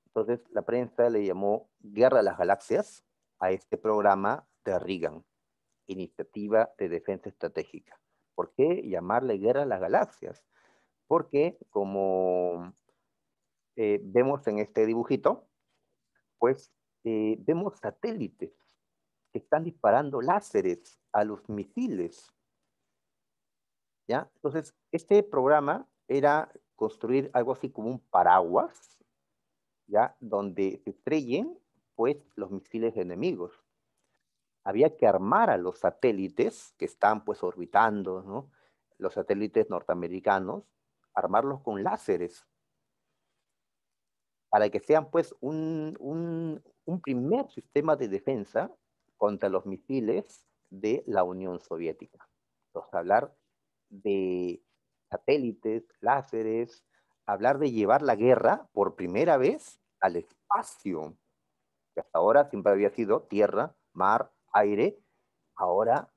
Entonces la prensa le llamó Guerra de las Galaxias a este programa de Reagan, Iniciativa de Defensa Estratégica. ¿Por qué llamarle Guerra de las Galaxias? Porque como vemos en este dibujito, pues vemos satélites que están disparando láseres a los misiles, ¿ya? Entonces, este programa era construir algo así como un paraguas, ¿ya? Donde se estrellen, pues, los misiles enemigos. Había que armar a los satélites que están, pues, orbitando, ¿no? Los satélites norteamericanos, armarlos con láseres para que sean, pues, un primer sistema de defensa contra los misiles de la Unión Soviética. Entonces, hablar de satélites, láseres, hablar de llevar la guerra por primera vez al espacio, que hasta ahora siempre había sido tierra, mar, aire, ahora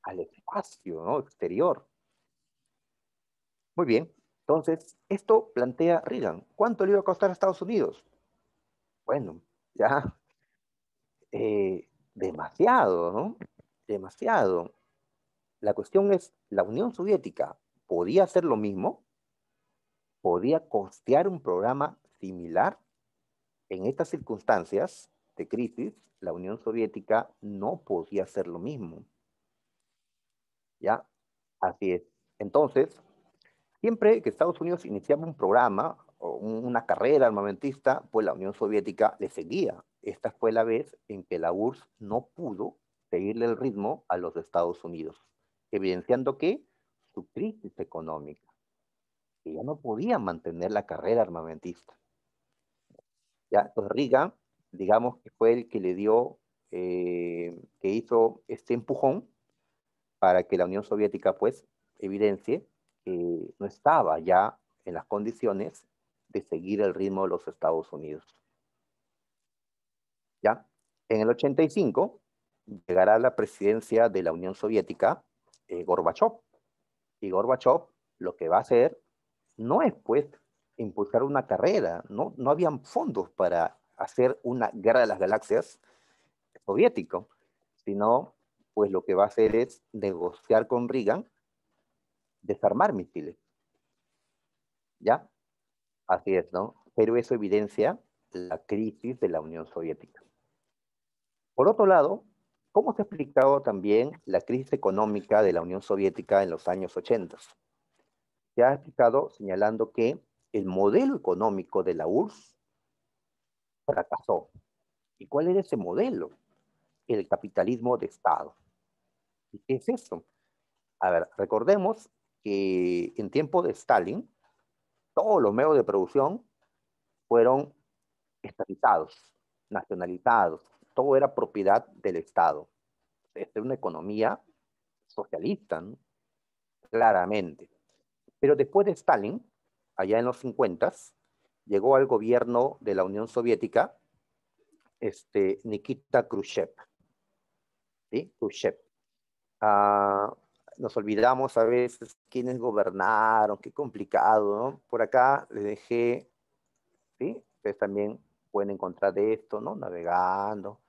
al espacio, ¿no?, exterior. Muy bien. Entonces, esto plantea Reagan. ¿Cuánto le iba a costar a Estados Unidos? Bueno, ya demasiado, ¿no? Demasiado. La cuestión es, ¿la Unión Soviética podía hacer lo mismo? ¿Podía costear un programa similar? En estas circunstancias de crisis, la Unión Soviética no podía hacer lo mismo. ¿Ya? Así es. Entonces, siempre que Estados Unidos iniciaba un programa o una carrera armamentista, pues la Unión Soviética le seguía. Esta fue la vez en que la URSS no pudo seguirle el ritmo a los Estados Unidos, evidenciando que su crisis económica, que ya no podía mantener la carrera armamentista. ¿Ya? Entonces Reagan, digamos que fue el que le dio, que hizo este empujón para que la Unión Soviética, pues, evidencie que no estaba ya en las condiciones de seguir el ritmo de los Estados Unidos. ¿Ya? En el 85 llegará a la presidencia de la Unión Soviética Gorbachev. Y Gorbachev lo que va a hacer no es, pues, impulsar una carrera, no habían fondos para hacer una guerra de las galaxias soviético, sino, pues, lo que va a hacer es negociar con Reagan desarmar misiles, ¿ya? Así es, ¿no? Pero eso evidencia la crisis de la Unión Soviética. Por otro lado, ¿cómo se ha explicado también la crisis económica de la Unión Soviética en los años 80? Se ha explicado señalando que el modelo económico de la URSS fracasó. ¿Y cuál era ese modelo? El capitalismo de Estado. ¿Y qué es eso? A ver, recordemos que en tiempo de Stalin, todos los medios de producción fueron estatizados, nacionalizados, todo era propiedad del Estado. Esta es una economía socialista, ¿no? Claramente. Pero después de Stalin, allá en los 50, llegó al gobierno de la Unión Soviética Nikita Khrushchev. ¿Sí? Khrushchev. Ah, nos olvidamos a veces quiénes gobernaron, qué complicado, ¿no? Por acá les dejé, ¿sí? Ustedes también pueden encontrar de esto, ¿no? Navegando.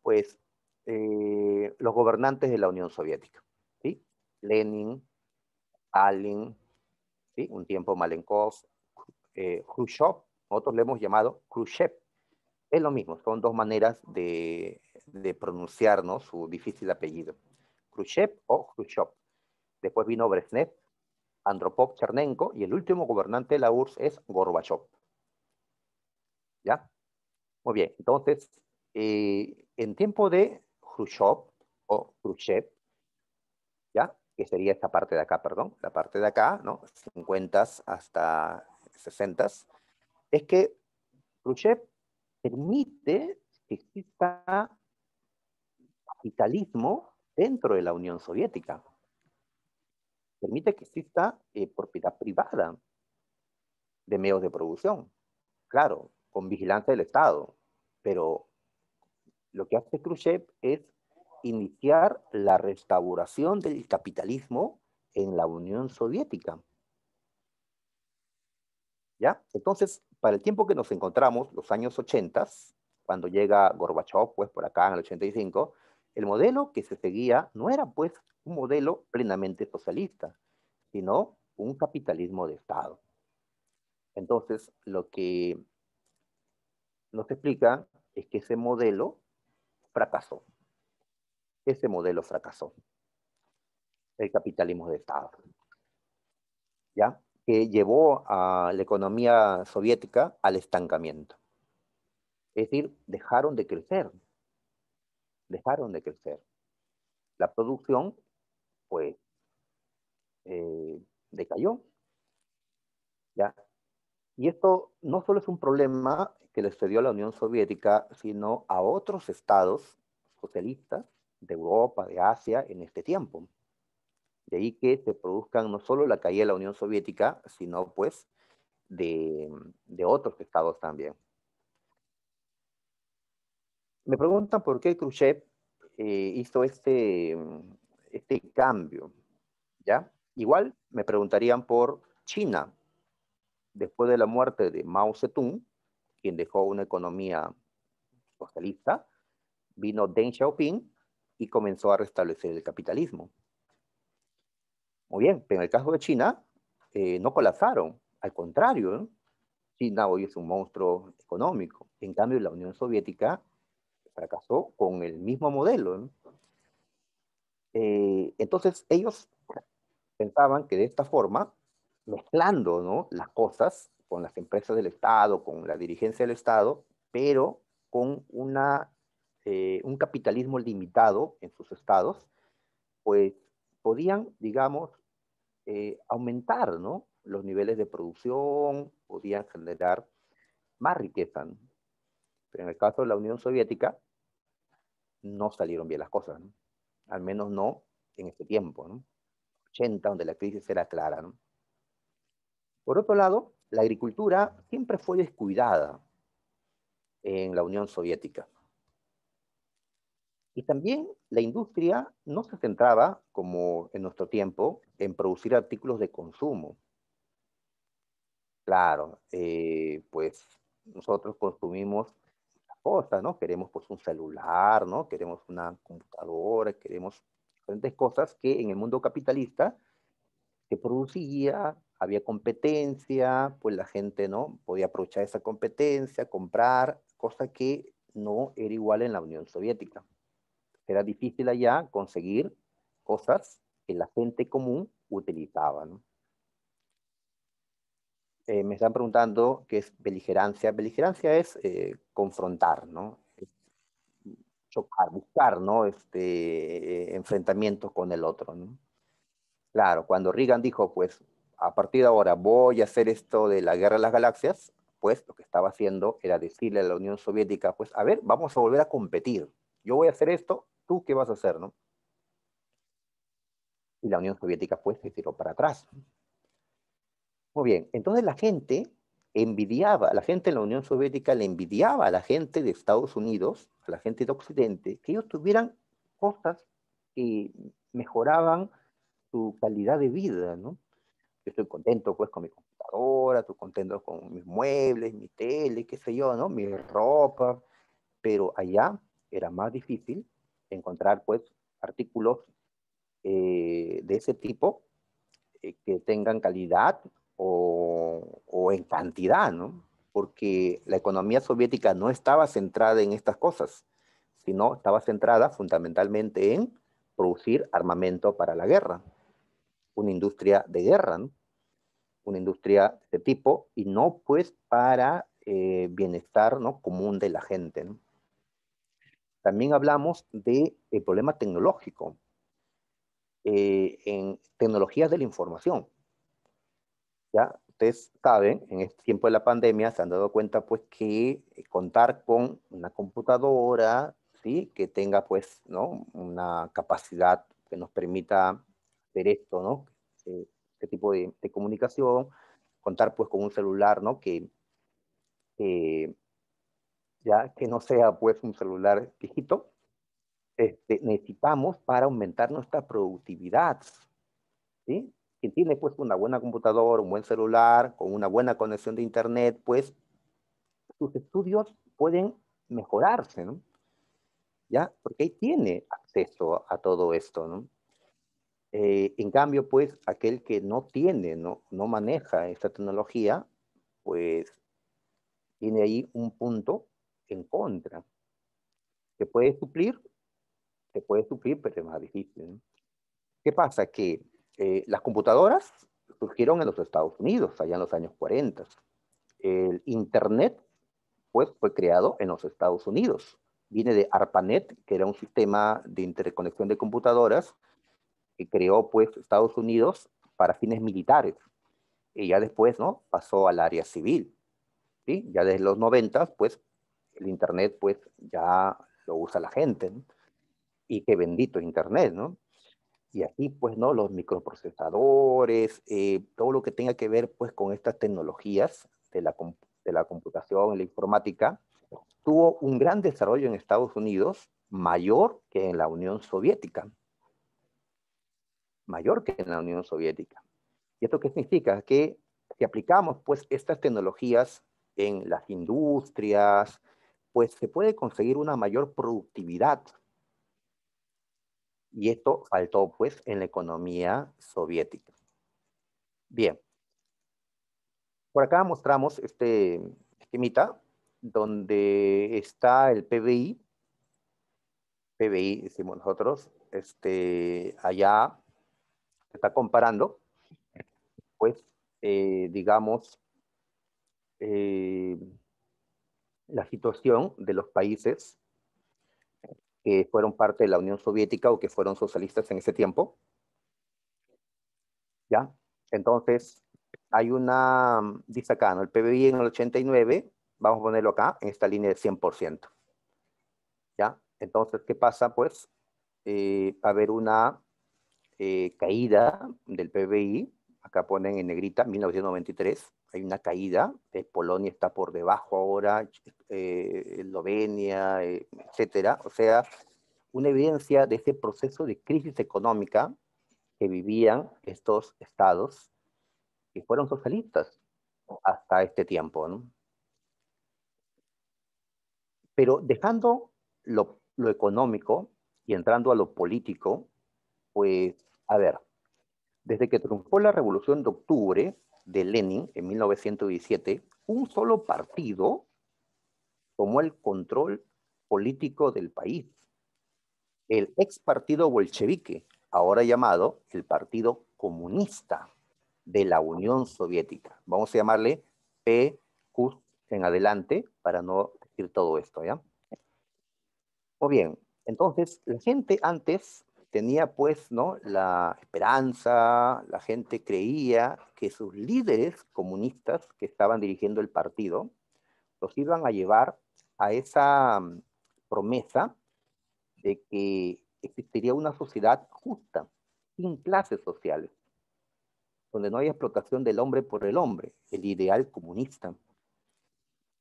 Pues los gobernantes de la Unión Soviética, ¿sí? Lenin, Stalin, ¿sí? Un tiempo Malenkov, Khrushchev, nosotros le hemos llamado Khrushchev. Es lo mismo, son dos maneras de pronunciar, ¿no? Su difícil apellido. Khrushchev o Khrushchev. Después vino Brezhnev, Andropov, Chernenko, y el último gobernante de la URSS es Gorbachev. ¿Ya? Muy bien, entonces, en tiempo de Khrushchev o Khrushchev, ¿ya? Que sería esta parte de acá, perdón, la parte de acá, ¿no? 50 hasta 60, es que Khrushchev permite que exista capitalismo dentro de la Unión Soviética. Permite que exista propiedad privada de medios de producción. Claro, con vigilancia del Estado, pero lo que hace Khrushchev es iniciar la restauración del capitalismo en la Unión Soviética. ¿Ya? Entonces, para el tiempo que nos encontramos, los años 80, cuando llega Gorbachev, pues por acá en el 85, el modelo que se seguía no era pues un modelo plenamente socialista, sino un capitalismo de Estado. Entonces, lo que nos explica es que ese modelo fracasó. Ese modelo fracasó, el capitalismo de Estado, ¿ya? Que llevó a la economía soviética al estancamiento. Es decir, dejaron de crecer. La producción, pues, decayó, ¿ya? Y esto no solo es un problema que le sucedió a la Unión Soviética, sino a otros estados socialistas de Europa, de Asia, en este tiempo. De ahí que se produzcan no solo la caída de la Unión Soviética, sino pues de otros estados también. Me preguntan por qué Khrushchev hizo este cambio, ¿ya? Igual me preguntarían por China, después de la muerte de Mao Zedong, quien dejó una economía socialista, vino Deng Xiaoping y comenzó a restablecer el capitalismo. Muy bien, pero en el caso de China, no colapsaron, al contrario, ¿no? China hoy es un monstruo económico. En cambio, la Unión Soviética fracasó con el mismo modelo, ¿no? Entonces, ellos pensaban que de esta forma, mezclando, ¿no?, las cosas con las empresas del Estado, con la dirigencia del Estado, pero con un capitalismo limitado en sus estados, pues podían, digamos, aumentar, ¿no?, los niveles de producción, podían generar más riqueza, ¿no? Pero en el caso de la Unión Soviética, no salieron bien las cosas, ¿no? Al menos no en ese tiempo, ¿no? 80, donde la crisis era clara, ¿no? Por otro lado, la agricultura siempre fue descuidada en la Unión Soviética. Y también la industria no se centraba, como en nuestro tiempo, en producir artículos de consumo. Claro, pues nosotros consumimos cosas, ¿no? Queremos pues un celular, ¿no? Queremos una computadora, queremos diferentes cosas que en el mundo capitalista se producía, había competencia, pues la gente, ¿no?, podía aprovechar esa competencia, comprar, cosa que no era igual en la Unión Soviética. Era difícil allá conseguir cosas que la gente común utilizaba, ¿no? Me están preguntando qué es beligerancia. Beligerancia es confrontar, ¿no? Chocar, buscar, ¿no?, enfrentamientos con el otro, ¿no? Claro, cuando Reagan dijo, pues, a partir de ahora voy a hacer esto de la guerra de las galaxias, pues lo que estaba haciendo era decirle a la Unión Soviética, pues, a ver, vamos a volver a competir. Yo voy a hacer esto, ¿tú qué vas a hacer, no? Y la Unión Soviética, pues, se tiró para atrás. Muy bien, entonces la gente envidiaba, la gente en la Unión Soviética le envidiaba a la gente de Estados Unidos, a la gente de Occidente, que ellos tuvieran cosas que mejoraban su calidad de vida, ¿no? Yo estoy contento pues con mi computadora, estoy contento con mis muebles, mi tele, qué sé yo, ¿no? Mi ropa, pero allá era más difícil encontrar pues artículos de ese tipo que tengan calidad o en cantidad, ¿no? Porque la economía soviética no estaba centrada en estas cosas, sino estaba centrada fundamentalmente en producir armamento para la guerra, una industria de guerra, ¿no? Una industria de este tipo, y no pues para bienestar, ¿no?, común de la gente, ¿no? También hablamos del problema tecnológico, en tecnologías de la información. Ya ustedes saben, en este tiempo de la pandemia se han dado cuenta pues que contar con una computadora, ¿sí?, que tenga pues, ¿no?, una capacidad que nos permita hacer esto, ¿no?, este tipo de comunicación, contar pues con un celular, ¿no?, que ya que no sea pues un celular viejito, necesitamos para aumentar nuestra productividad, ¿sí? Quien tiene pues una buena computadora, un buen celular, con una buena conexión de internet, pues sus estudios pueden mejorarse, ¿no? ¿Ya? Porque ahí tiene acceso a todo esto, ¿no? En cambio, pues aquel que no tiene, no maneja esta tecnología, pues tiene ahí un punto en contra. Se puede suplir, pero es más difícil, ¿no? ¿Qué pasa? Que las computadoras surgieron en los Estados Unidos, allá en los años 40. El Internet, pues, fue creado en los Estados Unidos. Viene de ARPANET, que era un sistema de interconexión de computadoras que creó, pues, Estados Unidos para fines militares. Y ya después, ¿no?, pasó al área civil, ¿sí? Ya desde los 90, pues, el Internet, pues, ya lo usa la gente, ¿no? Y qué bendito Internet, ¿no? Y aquí, pues, ¿no?, los microprocesadores, todo lo que tenga que ver, pues, con estas tecnologías de la computación y la informática, tuvo un gran desarrollo en Estados Unidos, mayor que en la Unión Soviética. Mayor que en la Unión Soviética. ¿Y esto qué significa? Que si aplicamos pues estas tecnologías en las industrias, pues se puede conseguir una mayor productividad. Y esto faltó pues en la economía soviética. Bien, por acá mostramos este esquemita donde está el PBI decimos nosotros, allá se está comparando, pues, digamos, eh, la situación de los países que fueron parte de la Unión Soviética o que fueron socialistas en ese tiempo, ¿ya? Entonces, hay una, dice acá, ¿no? El PBI en el 89, vamos a ponerlo acá, en esta línea de 100%, ¿ya? Entonces, ¿qué pasa? Pues, va a haber una caída del PBI, acá ponen en negrita, 1993, hay una caída, Polonia está por debajo ahora, Eslovenia, etcétera, o sea, una evidencia de ese proceso de crisis económica que vivían estos estados que fueron socialistas hasta este tiempo, ¿no? Pero dejando lo económico y entrando a lo político, pues, a ver, desde que triunfó la Revolución de Octubre de Lenin en 1917, un solo partido tomó el control político del país, el ex partido bolchevique, ahora llamado el Partido Comunista de la Unión Soviética. Vamos a llamarle PQ en adelante para no decir todo esto, ¿ya? O bien, entonces la gente antes tenía pues, ¿no? La esperanza, la gente creía que sus líderes comunistas que estaban dirigiendo el partido los iban a llevar a esa promesa de que existiría una sociedad justa, sin clases sociales, donde no haya explotación del hombre por el hombre, el ideal comunista.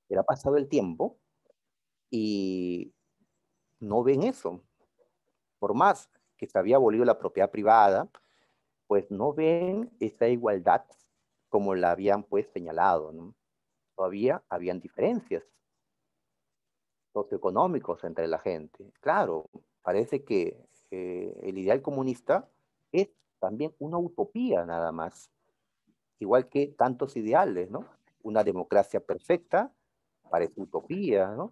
Pero ha pasado el tiempo y no ven eso. Por más que se había abolido la propiedad privada, pues no ven esa igualdad como la habían pues señalado, ¿no? Todavía habían diferencias socioeconómicos entre la gente. Claro, parece que el ideal comunista es también una utopía nada más, igual que tantos ideales, ¿no? Una democracia perfecta parece utopía, ¿no?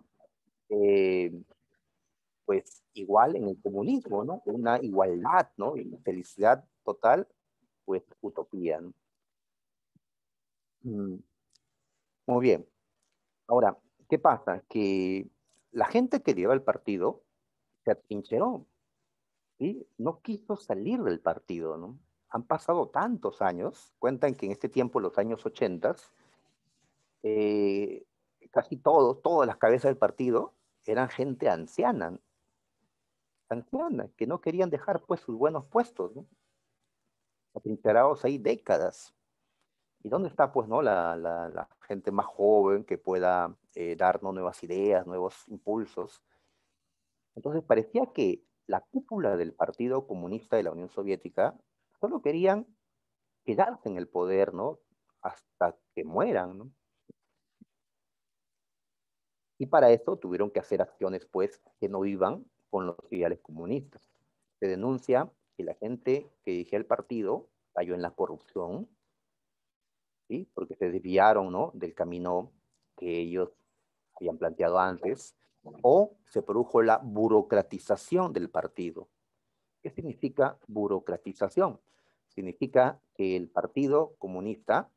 Eh, pues igual en el comunismo, ¿no? Una igualdad, ¿no? Y felicidad total, pues utopía, ¿no? Mm, muy bien. Ahora, ¿qué pasa? Que la gente que lleva el partido se atrincheró, ¿sí? No quiso salir del partido, ¿no? Han pasado tantos años, cuentan que en este tiempo, los años 80, eh, casi todas las cabezas del partido eran gente anciana, que no querían dejar pues sus buenos puestos, ¿no? Atrincherados ahí décadas. ¿Y dónde está pues, no, la gente más joven que pueda darnos nuevas ideas, nuevos impulsos? Entonces parecía que la cúpula del Partido Comunista de la Unión Soviética solo querían quedarse en el poder, ¿no? Hasta que mueran, ¿no? Y para eso tuvieron que hacer acciones, pues, que no iban con los ideales comunistas. Se denuncia que la gente que dirigía el partido cayó en la corrupción, ¿sí? Porque se desviaron, ¿no? Del camino que ellos habían planteado antes, o se produjo la burocratización del partido. ¿Qué significa burocratización? Significa que el Partido Comunista,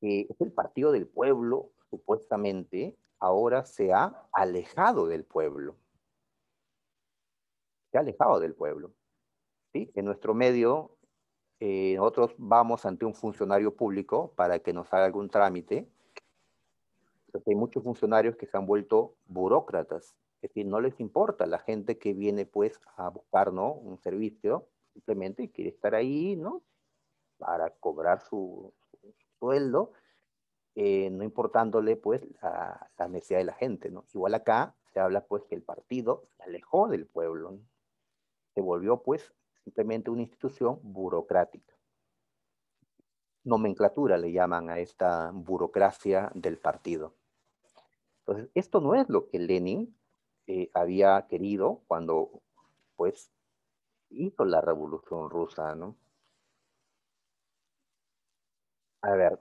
que es el partido del pueblo, supuestamente, ahora se ha alejado del pueblo. Se ha alejado del pueblo. ¿Sí? En nuestro medio, nosotros vamos ante un funcionario público para que nos haga algún trámite. Entonces, hay muchos funcionarios que se han vuelto burócratas. Es decir, no les importa la gente que viene pues a buscar, ¿no? Un servicio, simplemente quiere estar ahí, ¿no? Para cobrar su sueldo, no importándole pues la necesidad de la gente, ¿no? Igual acá se habla pues que el partido se alejó del pueblo, ¿no? Se volvió pues simplemente una institución burocrática. nomenclatura le llaman a esta burocracia del partido. Entonces, esto no es lo que Lenin había querido cuando, pues, hizo la Revolución Rusa, ¿no? A ver,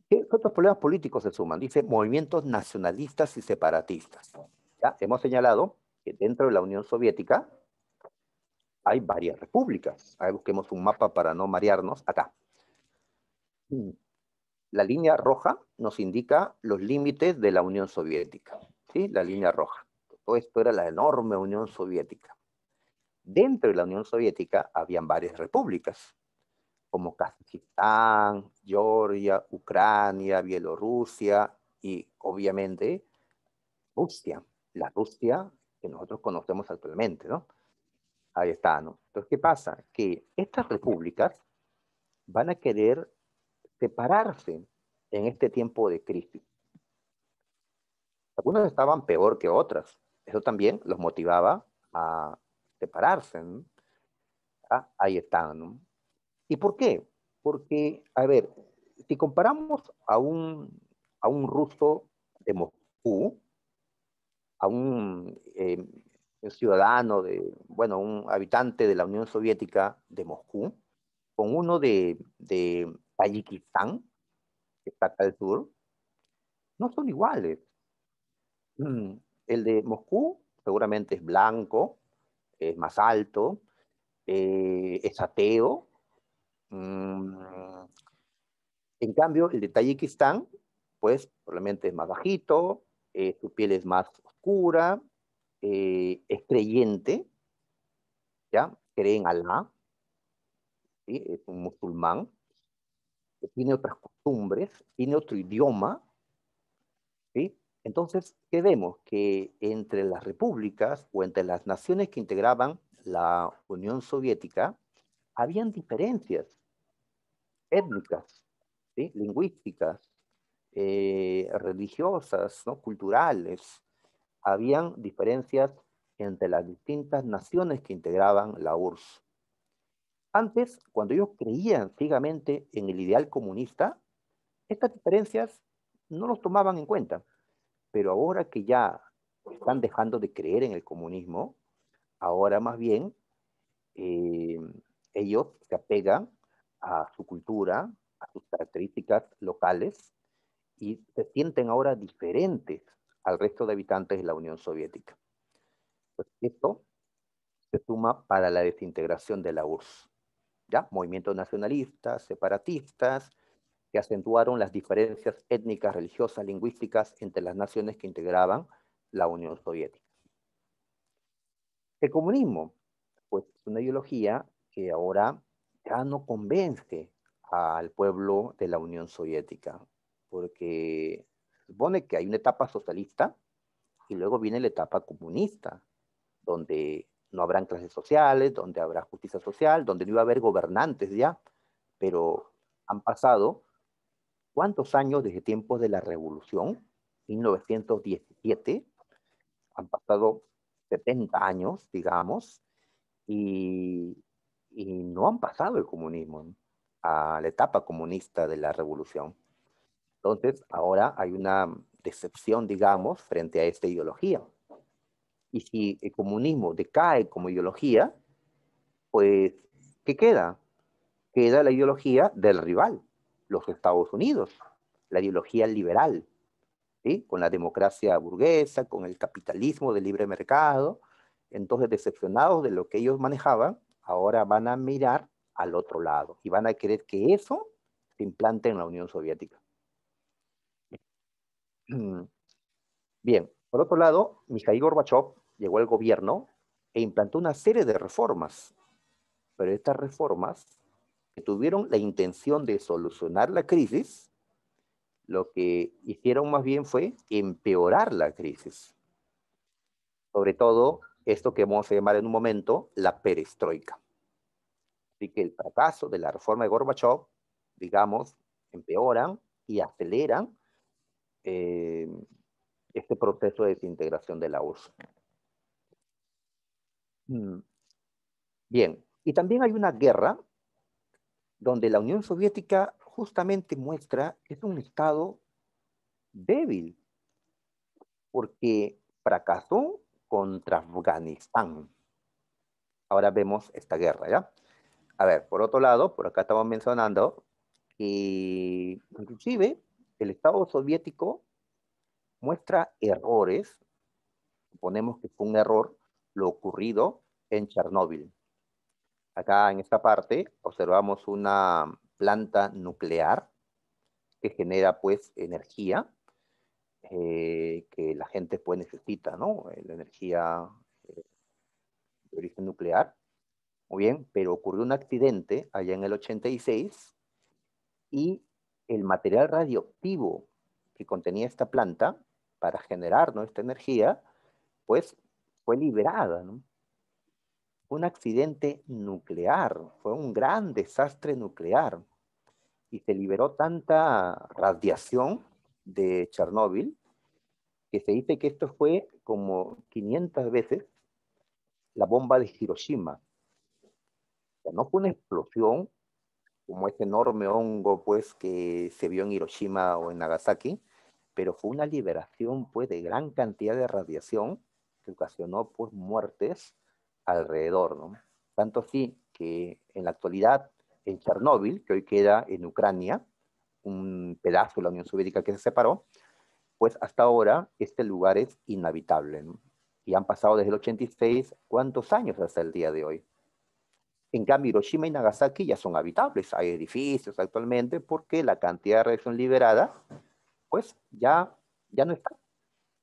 ¿qué otros problemas políticos se suman? Dice movimientos nacionalistas y separatistas. ¿Ya? Hemos señalado que dentro de la Unión Soviética hay varias repúblicas. A ver, busquemos un mapa para no marearnos. Acá. La línea roja nos indica los límites de la Unión Soviética. ¿Sí? La línea roja. Todo esto era la enorme Unión Soviética. Dentro de la Unión Soviética habían varias repúblicas, como Kazajistán, Georgia, Ucrania, Bielorrusia y obviamente Rusia, la Rusia que nosotros conocemos actualmente, ¿no? Ahí está, ¿no? Entonces, ¿qué pasa? Que estas repúblicas van a querer separarse en este tiempo de crisis. Algunas estaban peor que otras. Eso también los motivaba a separarse, ¿no? Ah, ahí están, ¿no? ¿Y por qué? Porque, a ver, si comparamos a un ruso de Moscú, a un ciudadano bueno, un habitante de la Unión Soviética de Moscú, con uno de Tayikistán, que está acá al sur, no son iguales. Mm, El de Moscú seguramente es blanco, es más alto, es ateo. Mm, En cambio, el de Tayikistán, pues probablemente es más bajito, su piel es más oscura, es creyente, ¿ya? Cree en Alá, ¿sí? Es un musulmán, tiene otras costumbres, tiene otro idioma, ¿sí? Entonces, ¿qué vemos? Que entre las repúblicas o entre las naciones que integraban la Unión Soviética, habían diferencias étnicas, ¿sí? Lingüísticas, religiosas, ¿no? Culturales. Habían diferencias entre las distintas naciones que integraban la URSS. Antes, cuando ellos creían ciegamente en el ideal comunista, estas diferencias no los tomaban en cuenta. Pero ahora que ya están dejando de creer en el comunismo, ahora más bien eh, ellos se apegan a su cultura, a sus características locales y se sienten ahora diferentes al resto de habitantes de la Unión Soviética. Pues esto se suma para la desintegración de la URSS. ¿Ya? Movimientos nacionalistas, separatistas, que acentuaron las diferencias étnicas, religiosas, lingüísticas entre las naciones que integraban la Unión Soviética. El comunismo, pues es una ideología que ahora ya no convence al pueblo de la Unión Soviética, porque se supone que hay una etapa socialista y luego viene la etapa comunista, donde no habrán clases sociales, donde habrá justicia social, donde no iba a haber gobernantes ya, pero han pasado ¿cuántos años desde tiempos de la Revolución? 1917, han pasado 70 años, digamos, y, y no han pasado el comunismo, ¿no? A la etapa comunista de la Revolución. Entonces, ahora hay una decepción, digamos, frente a esta ideología. Y si el comunismo decae como ideología, pues, ¿qué queda? Queda la ideología del rival, los Estados Unidos, la ideología liberal, ¿sí? Con la democracia burguesa, con el capitalismo de libre mercado. Entonces, decepcionados de lo que ellos manejaban, ahora van a mirar al otro lado y van a querer que eso se implante en la Unión Soviética. Bien, por otro lado, Mikhail Gorbachev llegó al gobierno e implantó una serie de reformas, pero estas reformas que tuvieron la intención de solucionar la crisis, lo que hicieron más bien fue empeorar la crisis. Sobre todo, esto que vamos a llamar en un momento la perestroika. Así que el fracaso de la reforma de Gorbachev, digamos, empeoran y aceleran eh, este proceso de desintegración de la URSS. Bien, y también hay una guerra donde la Unión Soviética justamente muestra que es un Estado débil, porque fracasó contra Afganistán. Ahora vemos esta guerra, ¿ya? A ver, por otro lado, por acá estamos mencionando que inclusive el Estado soviético muestra errores. Suponemos que fue un error lo ocurrido en Chernóbil. Acá en esta parte observamos una planta nuclear que genera pues energía que la gente pues necesita, ¿no? La energía de origen nuclear. Muy bien, pero ocurrió un accidente allá en el 86 y el material radioactivo que contenía esta planta para generar, ¿no?, esta energía, pues fue liberada, ¿no? Un accidente nuclear, fue un gran desastre nuclear y se liberó tanta radiación de Chernóbil que se dice que esto fue como 500 veces la bomba de Hiroshima. O sea, no fue una explosión como ese enorme hongo pues que se vio en Hiroshima o en Nagasaki, pero fue una liberación pues de gran cantidad de radiación que ocasionó pues muertes alrededor, ¿no? Tanto así que en la actualidad en Chernóbil, que hoy queda en Ucrania, un pedazo de la Unión Soviética que se separó, pues hasta ahora este lugar es inhabitable, ¿no? Y han pasado desde el 86, ¿cuántos años hasta el día de hoy? En cambio, Hiroshima y Nagasaki ya son habitables, hay edificios actualmente porque la cantidad de radiación liberada, pues ya no está,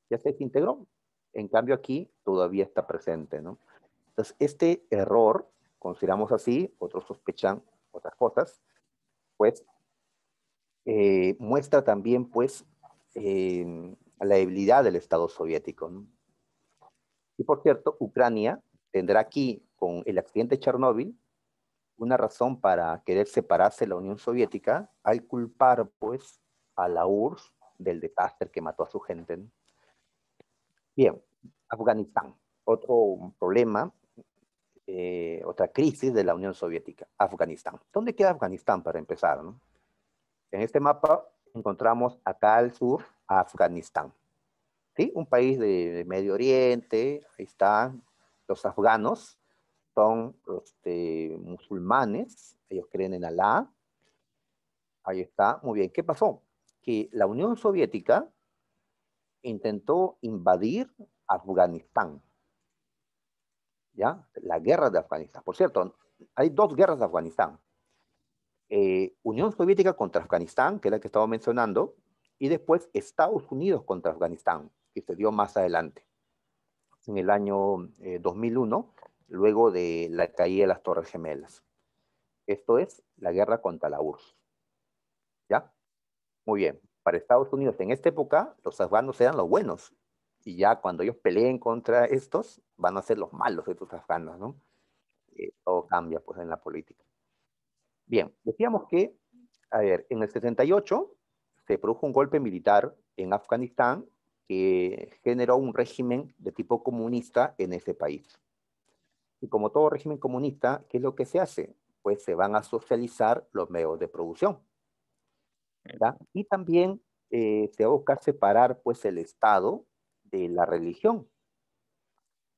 ya se desintegró. En cambio aquí todavía está presente, ¿no? Entonces, este error, consideramos así, otros sospechan otras cosas, pues muestra también, pues, la debilidad del Estado soviético, ¿no? Y por cierto, Ucrania tendrá aquí, con el accidente de Chernóbil, una razón para querer separarse de la Unión Soviética al culpar, pues, a la URSS del desastre que mató a su gente, ¿no? Bien, Afganistán, otro problema, otra crisis de la Unión Soviética, Afganistán. ¿Dónde queda Afganistán para empezar, no? En este mapa encontramos acá al sur a Afganistán, ¿sí? Un país de Medio Oriente, ahí están los afganos, son musulmanes, ellos creen en Alá, ahí está, muy bien. ¿Qué pasó? Que la Unión Soviética intentó invadir Afganistán, ¿ya? La guerra de Afganistán. Por cierto, hay dos guerras de Afganistán. Unión Soviética contra Afganistán, que es la que estaba mencionando, y después Estados Unidos contra Afganistán, que se dio más adelante, en el año 2001, luego de la caída de las Torres Gemelas. Esto es la guerra contra la URSS, ¿ya? Muy bien. Para Estados Unidos en esta época, los afganos eran los buenos. Y ya cuando ellos peleen contra estos, van a ser los malos estos afganos, ¿no? Todo cambia pues en la política. Bien, decíamos que, a ver, en el 78 se produjo un golpe militar en Afganistán que generó un régimen de tipo comunista en ese país. Y como todo régimen comunista, ¿qué es lo que se hace? Pues se van a socializar los medios de producción, ¿ya? Y también se va a buscar separar pues el Estado de la religión,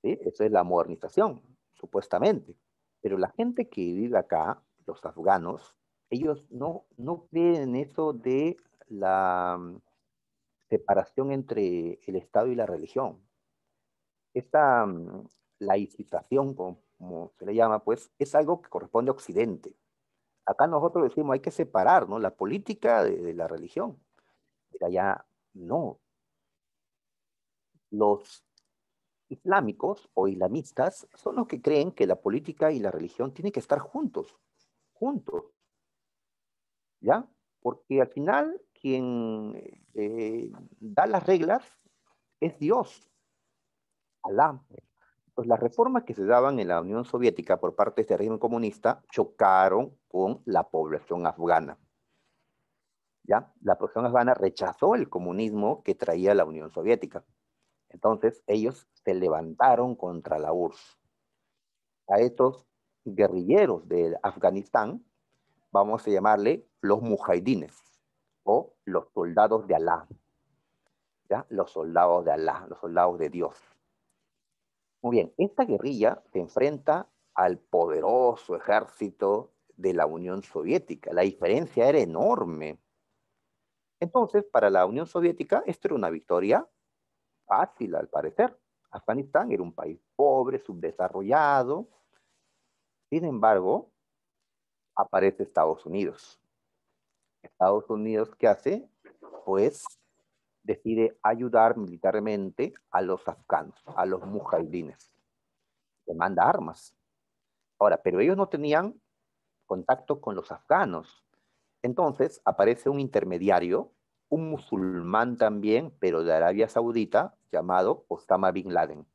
¿sí? Eso es la modernización, supuestamente. Pero la gente que vive acá, los afganos, ellos no creen en eso de la separación entre el Estado y la religión. Esta laicización, como se le llama, pues es algo que corresponde a Occidente. Acá nosotros decimos hay que separar, ¿no?, la política de la religión. Pero allá no. Los islámicos o islamistas son los que creen que la política y la religión tienen que estar juntos, ¿ya? Porque al final quien da las reglas es Dios, Alá. Pues las reformas que se daban en la Unión Soviética por parte de este régimen comunista chocaron con la población afgana, ¿ya? La población afgana rechazó el comunismo que traía la Unión Soviética. Entonces ellos se levantaron contra la URSS. A estos guerrilleros de Afganistán vamos a llamarle los mujahidines o los soldados de Alá. ¿Ya? Los soldados de Alá, los soldados de Dios. Muy bien, esta guerrilla se enfrenta al poderoso ejército de la Unión Soviética. La diferencia era enorme. Entonces, para la Unión Soviética, esto era una victoria fácil, al parecer. Afganistán era un país pobre, subdesarrollado. Sin embargo, aparece Estados Unidos. Estados Unidos, ¿qué hace? Pues decide ayudar militarmente a los afganos, a los mujahidines. Le manda armas. Ahora, pero ellos no tenían contacto con los afganos. Entonces aparece un intermediario, un musulmán también, pero de Arabia Saudita, llamado Osama Bin Laden.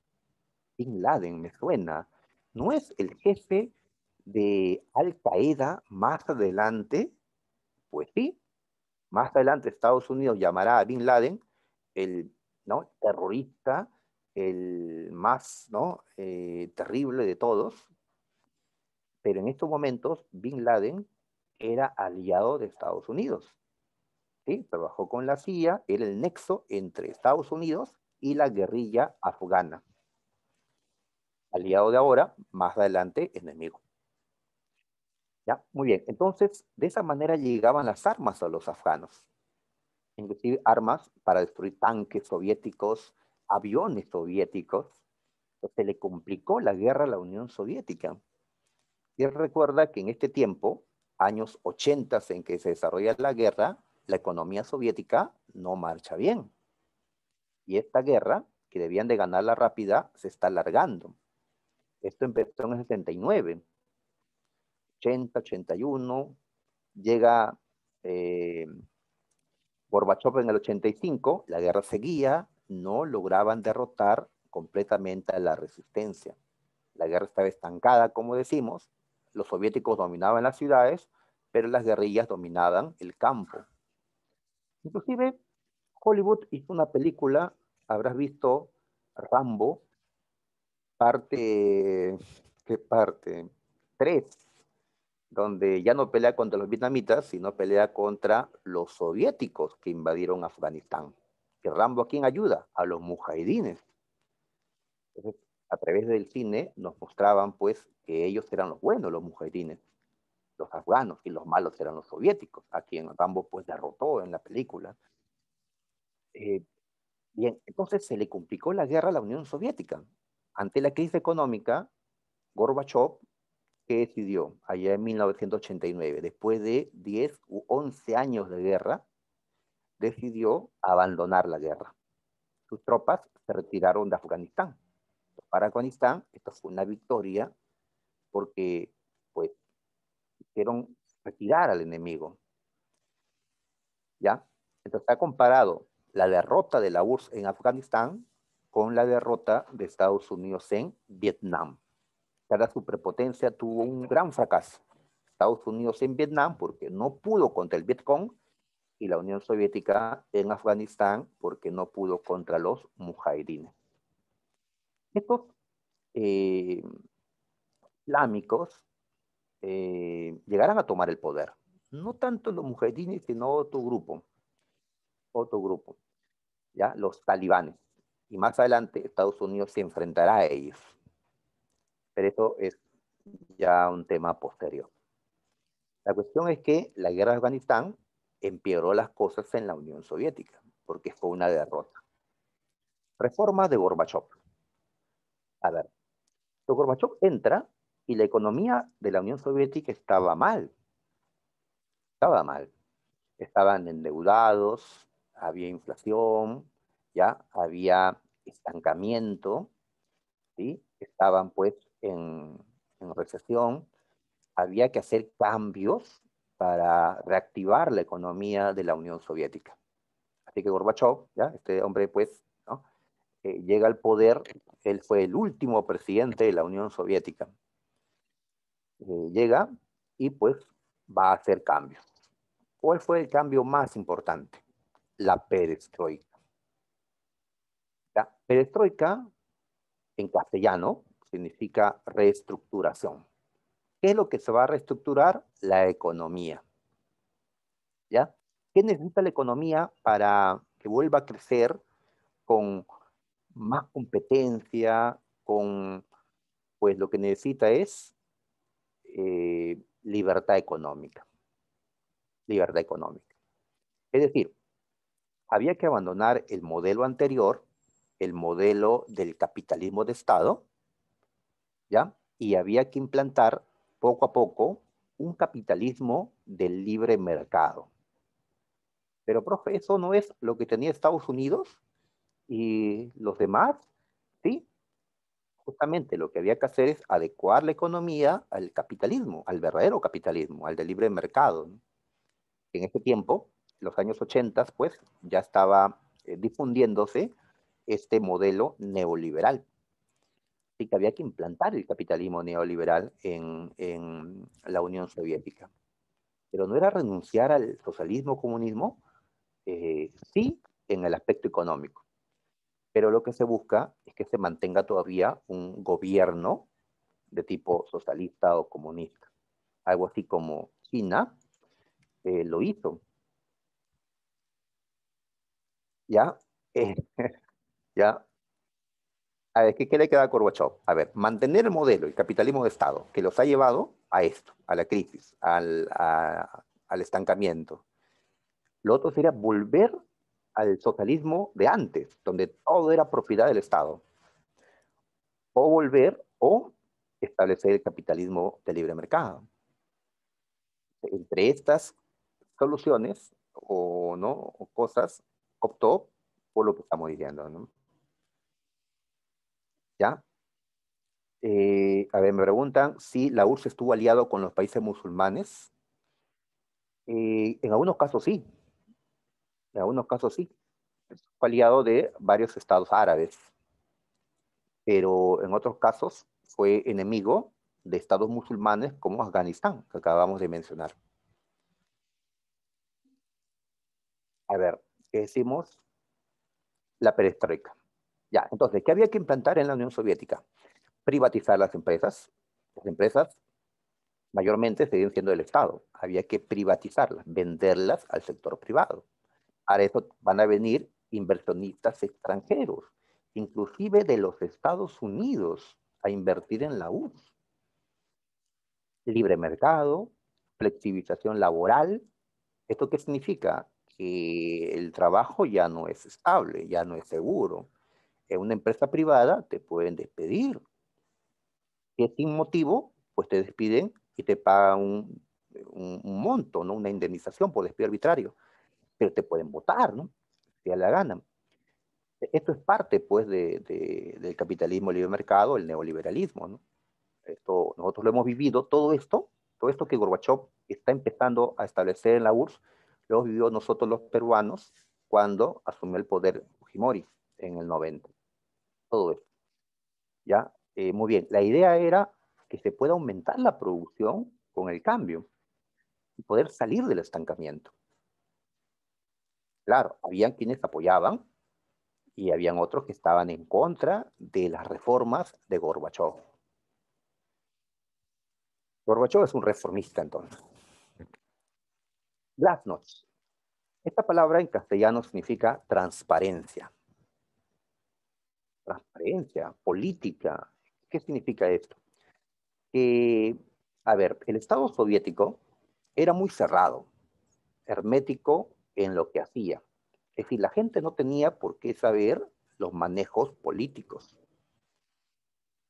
Bin Laden me suena. ¿No es el jefe de Al Qaeda más adelante? Pues sí, más adelante Estados Unidos llamará a Bin Laden el, ¿no?, terrorista, el más, ¿no?, terrible de todos, pero en estos momentos Bin Laden era aliado de Estados Unidos. ¿Sí? Trabajó con la CIA, era el nexo entre Estados Unidos y la guerrilla afgana. Aliado de ahora, más adelante enemigo. ¿Ya? Muy bien, entonces de esa manera llegaban las armas a los afganos, inclusive armas para destruir tanques soviéticos, aviones soviéticos. Se le complicó la guerra a la Unión Soviética. Y recuerda que en este tiempo, años 80 en que se desarrolla la guerra, la economía soviética no marcha bien. Y esta guerra, que debían de ganarla rápida, se está alargando. Esto empezó en el 79, 80, 81, llega Gorbachev en el 85, la guerra seguía, no lograban derrotar completamente a la resistencia. La guerra estaba estancada, como decimos, los soviéticos dominaban las ciudades, pero las guerrillas dominaban el campo. Inclusive, Hollywood hizo una película, habrás visto Rambo, parte, ¿qué parte? 3, donde ya no pelea contra los vietnamitas, sino pelea contra los soviéticos que invadieron Afganistán. Que Rambo a quién ayuda? A los mujahidines. Entonces, a través del cine nos mostraban pues que ellos eran los buenos, los mujahidines, los afganos, y los malos eran los soviéticos, a quien Rambo pues derrotó en la película. Bien, entonces se le complicó la guerra a la Unión Soviética. Ante la crisis económica, Gorbachev, ¿qué decidió allá en 1989? Después de 10 u 11 años de guerra, decidió abandonar la guerra. Sus tropas se retiraron de Afganistán. Para Afganistán, esto fue una victoria porque pues hicieron retirar al enemigo. ¿Ya? Entonces ha comparado la derrota de la URSS en Afganistán con la derrota de Estados Unidos en Vietnam. Cada superpotencia tuvo un gran fracaso. Estados Unidos en Vietnam porque no pudo contra el Vietcong, y la Unión Soviética en Afganistán porque no pudo contra los mujahidines. Estos islámicos llegaron a tomar el poder. No tanto los mujahidines, sino otro grupo, ¿ya? Los talibanes. Y más adelante Estados Unidos se enfrentará a ellos. Pero eso es ya un tema posterior. La cuestión es que la guerra de Afganistán empeoró las cosas en la Unión Soviética, porque fue una derrota. Reformas de Gorbachev. A ver, Gorbachev entra y la economía de la Unión Soviética estaba mal. Estaba mal. Estaban endeudados, había inflación, ya había estancamiento, ¿sí? Estaban pues en recesión. Había que hacer cambios para reactivar la economía de la Unión Soviética. Así que Gorbachev, ¿ya? Este hombre pues, ¿no?, llega al poder. Él fue el último presidente de la Unión Soviética. Llega y pues va a hacer cambios. ¿Cuál fue el cambio más importante? La perestroika. La perestroika, en castellano, significa reestructuración. ¿Qué es lo que se va a reestructurar? La economía. ¿Ya? ¿Qué necesita la economía para que vuelva a crecer con más competencia, con, pues lo que necesita es libertad económica, libertad económica. Es decir, había que abandonar el modelo anterior, el modelo del capitalismo de Estado, ¿ya? Y había que implantar poco a poco un capitalismo del libre mercado. Pero, profe, eso no es lo que tenía Estados Unidos y los demás, ¿sí? Justamente lo que había que hacer es adecuar la economía al capitalismo, al verdadero capitalismo, al del libre mercado, ¿no? En ese tiempo, los años 80, pues, ya estaba difundiéndose este modelo neoliberal. Así que había que implantar el capitalismo neoliberal en la Unión Soviética. Pero no era renunciar al socialismo, comunismo, sí, en el aspecto económico. Pero lo que se busca es que se mantenga todavía un gobierno de tipo socialista o comunista. Algo así como China lo hizo. ¿Ya? Eh, ¿Ya? A ver, ¿qué le queda a Gorbachev? A ver, mantener el modelo, el capitalismo de Estado, que los ha llevado a esto, a la crisis, al estancamiento. Lo otro sería volver al socialismo de antes, donde todo era propiedad del Estado. O volver o establecer el capitalismo de libre mercado. Entre estas soluciones o, ¿no? o cosas, optó por lo que estamos diciendo, ¿no? ¿Ya? A ver, me preguntan si la URSS estuvo aliado con los países musulmanes. En algunos casos sí, en algunos casos sí. Fue aliado de varios estados árabes, pero en otros casos fue enemigo de estados musulmanes como Afganistán, que acabamos de mencionar. A ver, ¿qué decimos? La perestroika. Ya, entonces, ¿qué había que implantar en la Unión Soviética? Privatizar las empresas. Las empresas mayormente seguían siendo del Estado. Había que privatizarlas, venderlas al sector privado. Para eso van a venir inversionistas extranjeros, inclusive de los Estados Unidos, a invertir en la URSS. Libre mercado, flexibilización laboral. ¿Esto qué significa? Que el trabajo ya no es estable, ya no es seguro. En una empresa privada te pueden despedir. Si es sin motivo, pues te despiden y te pagan un monto, ¿no? Una indemnización por despido arbitrario. Pero te pueden votar, ¿no? Si ya la ganan. Esto es parte, pues, del capitalismo libre mercado, el neoliberalismo, ¿no? Esto, nosotros lo hemos vivido, todo esto que Gorbachev está empezando a establecer en la URSS, lo hemos vivido nosotros los peruanos cuando asumió el poder Fujimori en el 90. Todo esto, ¿ya? Muy bien, la idea era que se pueda aumentar la producción con el cambio y poder salir del estancamiento. Claro, habían quienes apoyaban y habían otros que estaban en contra de las reformas de Gorbachev. Gorbachev es un reformista, entonces. Glasnost. Esta palabra en castellano significa transparencia. Transparencia, política. ¿Qué significa esto? Que, a ver, el Estado soviético era muy cerrado, hermético en lo que hacía. Es decir, la gente no tenía por qué saber los manejos políticos.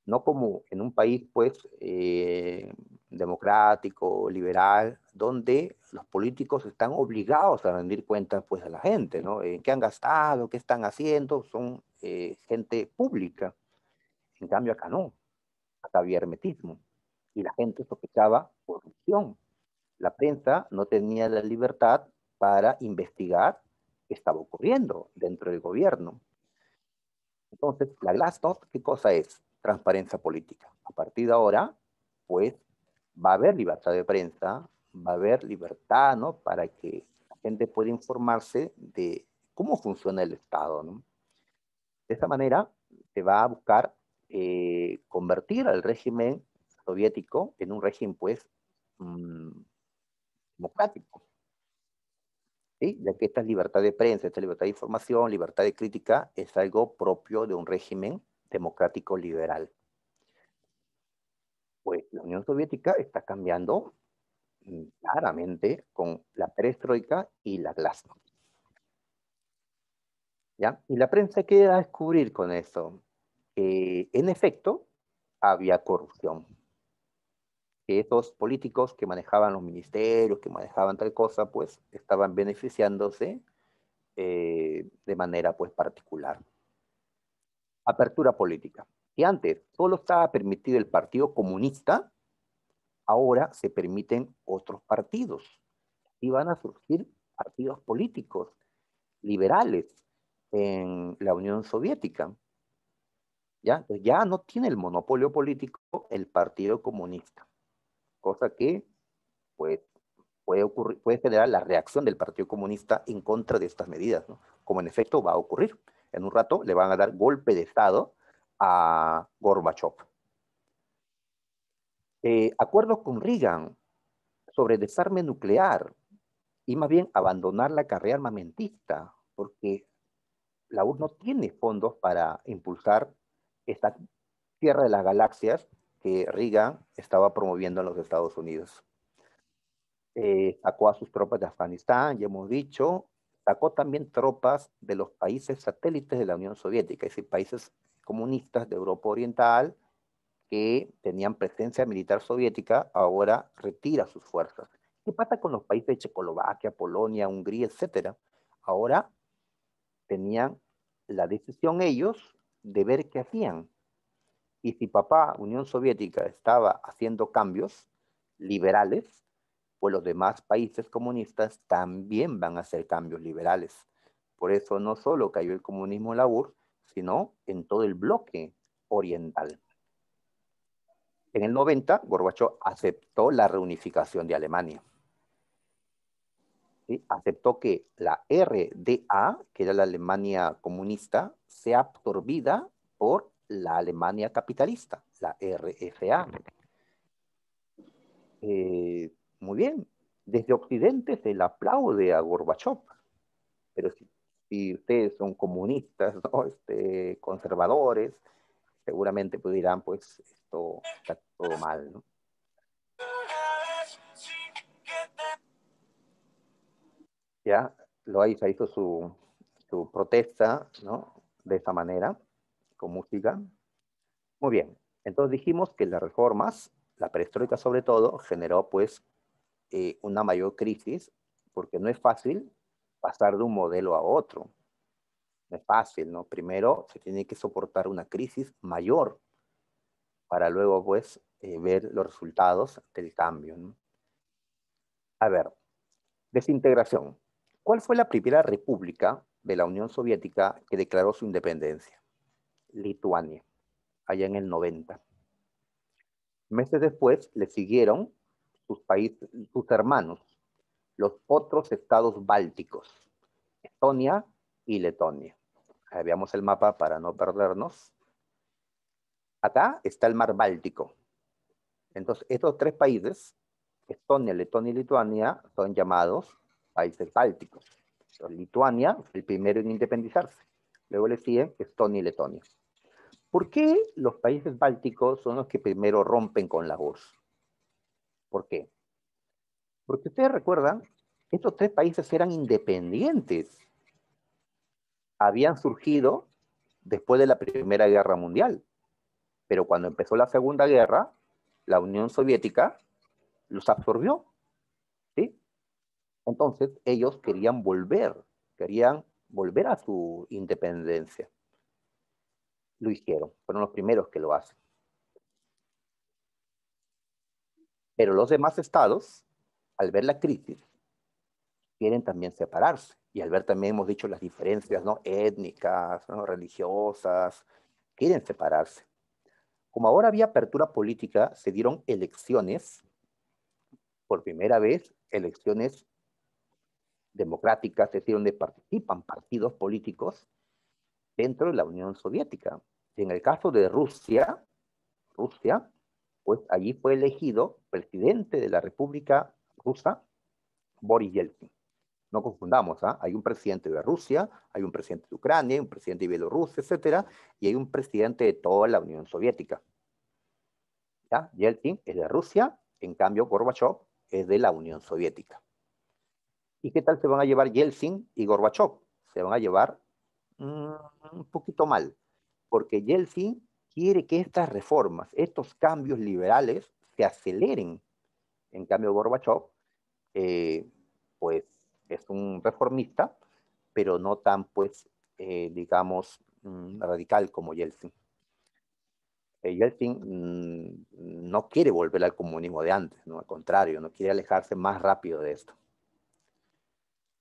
No como en un país, pues, democrático, liberal, donde los políticos están obligados a rendir cuentas, pues, a la gente, ¿no? ¿Qué han gastado? ¿Qué están haciendo? Son gente pública. En cambio, acá no. Acá había hermetismo. Y la gente sospechaba corrupción. La prensa no tenía la libertad para investigar qué estaba ocurriendo dentro del gobierno. Entonces, la glasnost, ¿qué cosa es? Transparencia política. A partir de ahora, pues, va a haber libertad de prensa, va a haber libertad, ¿no? Para que la gente pueda informarse de cómo funciona el Estado, ¿no? De esa manera, se va a buscar convertir al régimen soviético en un régimen, pues, democrático. ¿Sí? Ya que esta libertad de prensa, esta libertad de información, libertad de crítica, es algo propio de un régimen democrático liberal. Pues la Unión Soviética está cambiando claramente con la perestroika y la glasnost. ¿Ya? Y la prensa queda a descubrir con eso que, en efecto, había corrupción. Que esos políticos que manejaban los ministerios, que manejaban tal cosa, pues estaban beneficiándose de manera pues particular. Apertura política. Y antes solo estaba permitido el Partido Comunista, ahora se permiten otros partidos. Y van a surgir partidos políticos liberales en la Unión Soviética. ¿Ya? Entonces ya no tiene el monopolio político el Partido Comunista, cosa que pues, puede generar la reacción del Partido Comunista en contra de estas medidas, ¿no? Como en efecto va a ocurrir. En un rato le van a dar golpe de Estado a Gorbachev. Acuerdo con Reagan sobre desarme nuclear y más bien abandonar la carrera armamentista, porque la URSS no tiene fondos para impulsar esta Tierra de las Galaxias que Reagan estaba promoviendo en los Estados Unidos. Sacó a sus tropas de Afganistán, ya hemos dicho, sacó también tropas de los países satélites de la Unión Soviética, es decir, países comunistas de Europa Oriental que tenían presencia militar soviética, ahora retira sus fuerzas. ¿Qué pasa con los países de Checoslovaquia, Polonia, Hungría, etcétera? Ahora tenían la decisión ellos de ver qué hacían. Y si papá, Unión Soviética, estaba haciendo cambios liberales, pues los demás países comunistas también van a hacer cambios liberales. Por eso no solo cayó el comunismo en la URSS, sino en todo el bloque oriental. En el 90, Gorbachev aceptó la reunificación de Alemania. ¿Sí? Aceptó que la RDA, que era la Alemania comunista, sea absorbida por la Alemania capitalista, la RFA. Muy bien, desde Occidente se le aplaude a Gorbachev, pero si ustedes son comunistas, ¿no? Conservadores, seguramente pues dirán, pues esto está todo mal, ¿no? Ya, Loaiza hizo su protesta, ¿no? De esa manera, con música. Muy bien, entonces dijimos que las reformas, la perestroika sobre todo, generó pues una mayor crisis, porque no es fácil pasar de un modelo a otro. No es fácil, ¿no? Primero se tiene que soportar una crisis mayor para luego, pues, ver los resultados del cambio, ¿no? A ver, desintegración. ¿Cuál fue la primera república de la Unión Soviética que declaró su independencia? Lituania, allá en el 90. Meses después le siguieron sus países, sus hermanos, los otros estados bálticos, Estonia y Letonia. Veamos el mapa para no perdernos. Acá está el mar Báltico. Entonces, estos tres países, Estonia, Letonia y Lituania, son llamados países bálticos. Entonces, Lituania fue el primero en independizarse. Luego le siguen Estonia y Letonia. ¿Por qué los países bálticos son los que primero rompen con la URSS? ¿Por qué? Porque ustedes recuerdan, estos tres países eran independientes. Habían surgido después de la Primera Guerra Mundial. Pero cuando empezó la Segunda Guerra, la Unión Soviética los absorbió, ¿sí? Entonces ellos querían volver a su independencia. Lo hicieron, fueron los primeros que lo hacen. Pero los demás estados, al ver la crisis, quieren también separarse. Y al ver también, hemos dicho, las diferencias, ¿no? Étnicas, ¿no? Religiosas, quieren separarse. Como ahora había apertura política, se dieron elecciones, por primera vez, elecciones democráticas, es decir, donde participan partidos políticos dentro de la Unión Soviética. En el caso de Rusia pues allí fue elegido presidente de la República Rusa, Boris Yeltsin. No confundamos, ¿ah? Hay un presidente de Rusia, hay un presidente de Ucrania, hay un presidente de Bielorrusia, etcétera, y hay un presidente de toda la Unión Soviética. ¿Ya? Yeltsin es de Rusia, en cambio Gorbachev es de la Unión Soviética. ¿Y qué tal se van a llevar Yeltsin y Gorbachev? Se van a llevar un poquito mal, porque Yeltsin quiere que estas reformas, estos cambios liberales, se aceleren. En cambio, Gorbachev, pues, es un reformista, pero no tan, pues, digamos, radical como Yeltsin. Yeltsin no quiere volver al comunismo de antes, ¿no? Al contrario, no quiere alejarse más rápido de esto.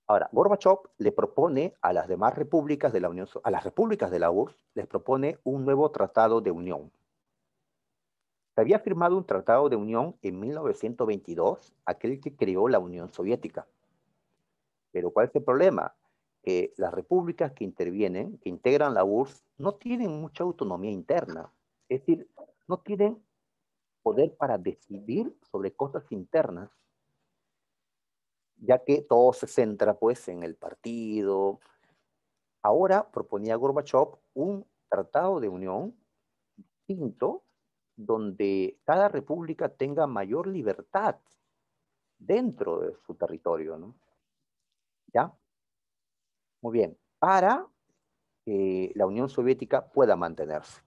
Ahora, Gorbachev le propone a las demás repúblicas de la Unión, a las repúblicas de la URSS, les propone un nuevo tratado de unión. Se había firmado un tratado de unión en 1922, aquel que creó la Unión Soviética. Pero ¿cuál es el problema? Que las repúblicas que intervienen, que integran la URSS, no tienen mucha autonomía interna. Es decir, no tienen poder para decidir sobre cosas internas, ya que todo se centra pues en el partido. Ahora proponía Gorbachev un tratado de unión distinto donde cada república tenga mayor libertad dentro de su territorio, ¿no? ¿Ya? Muy bien. Para que la Unión Soviética pueda mantenerse.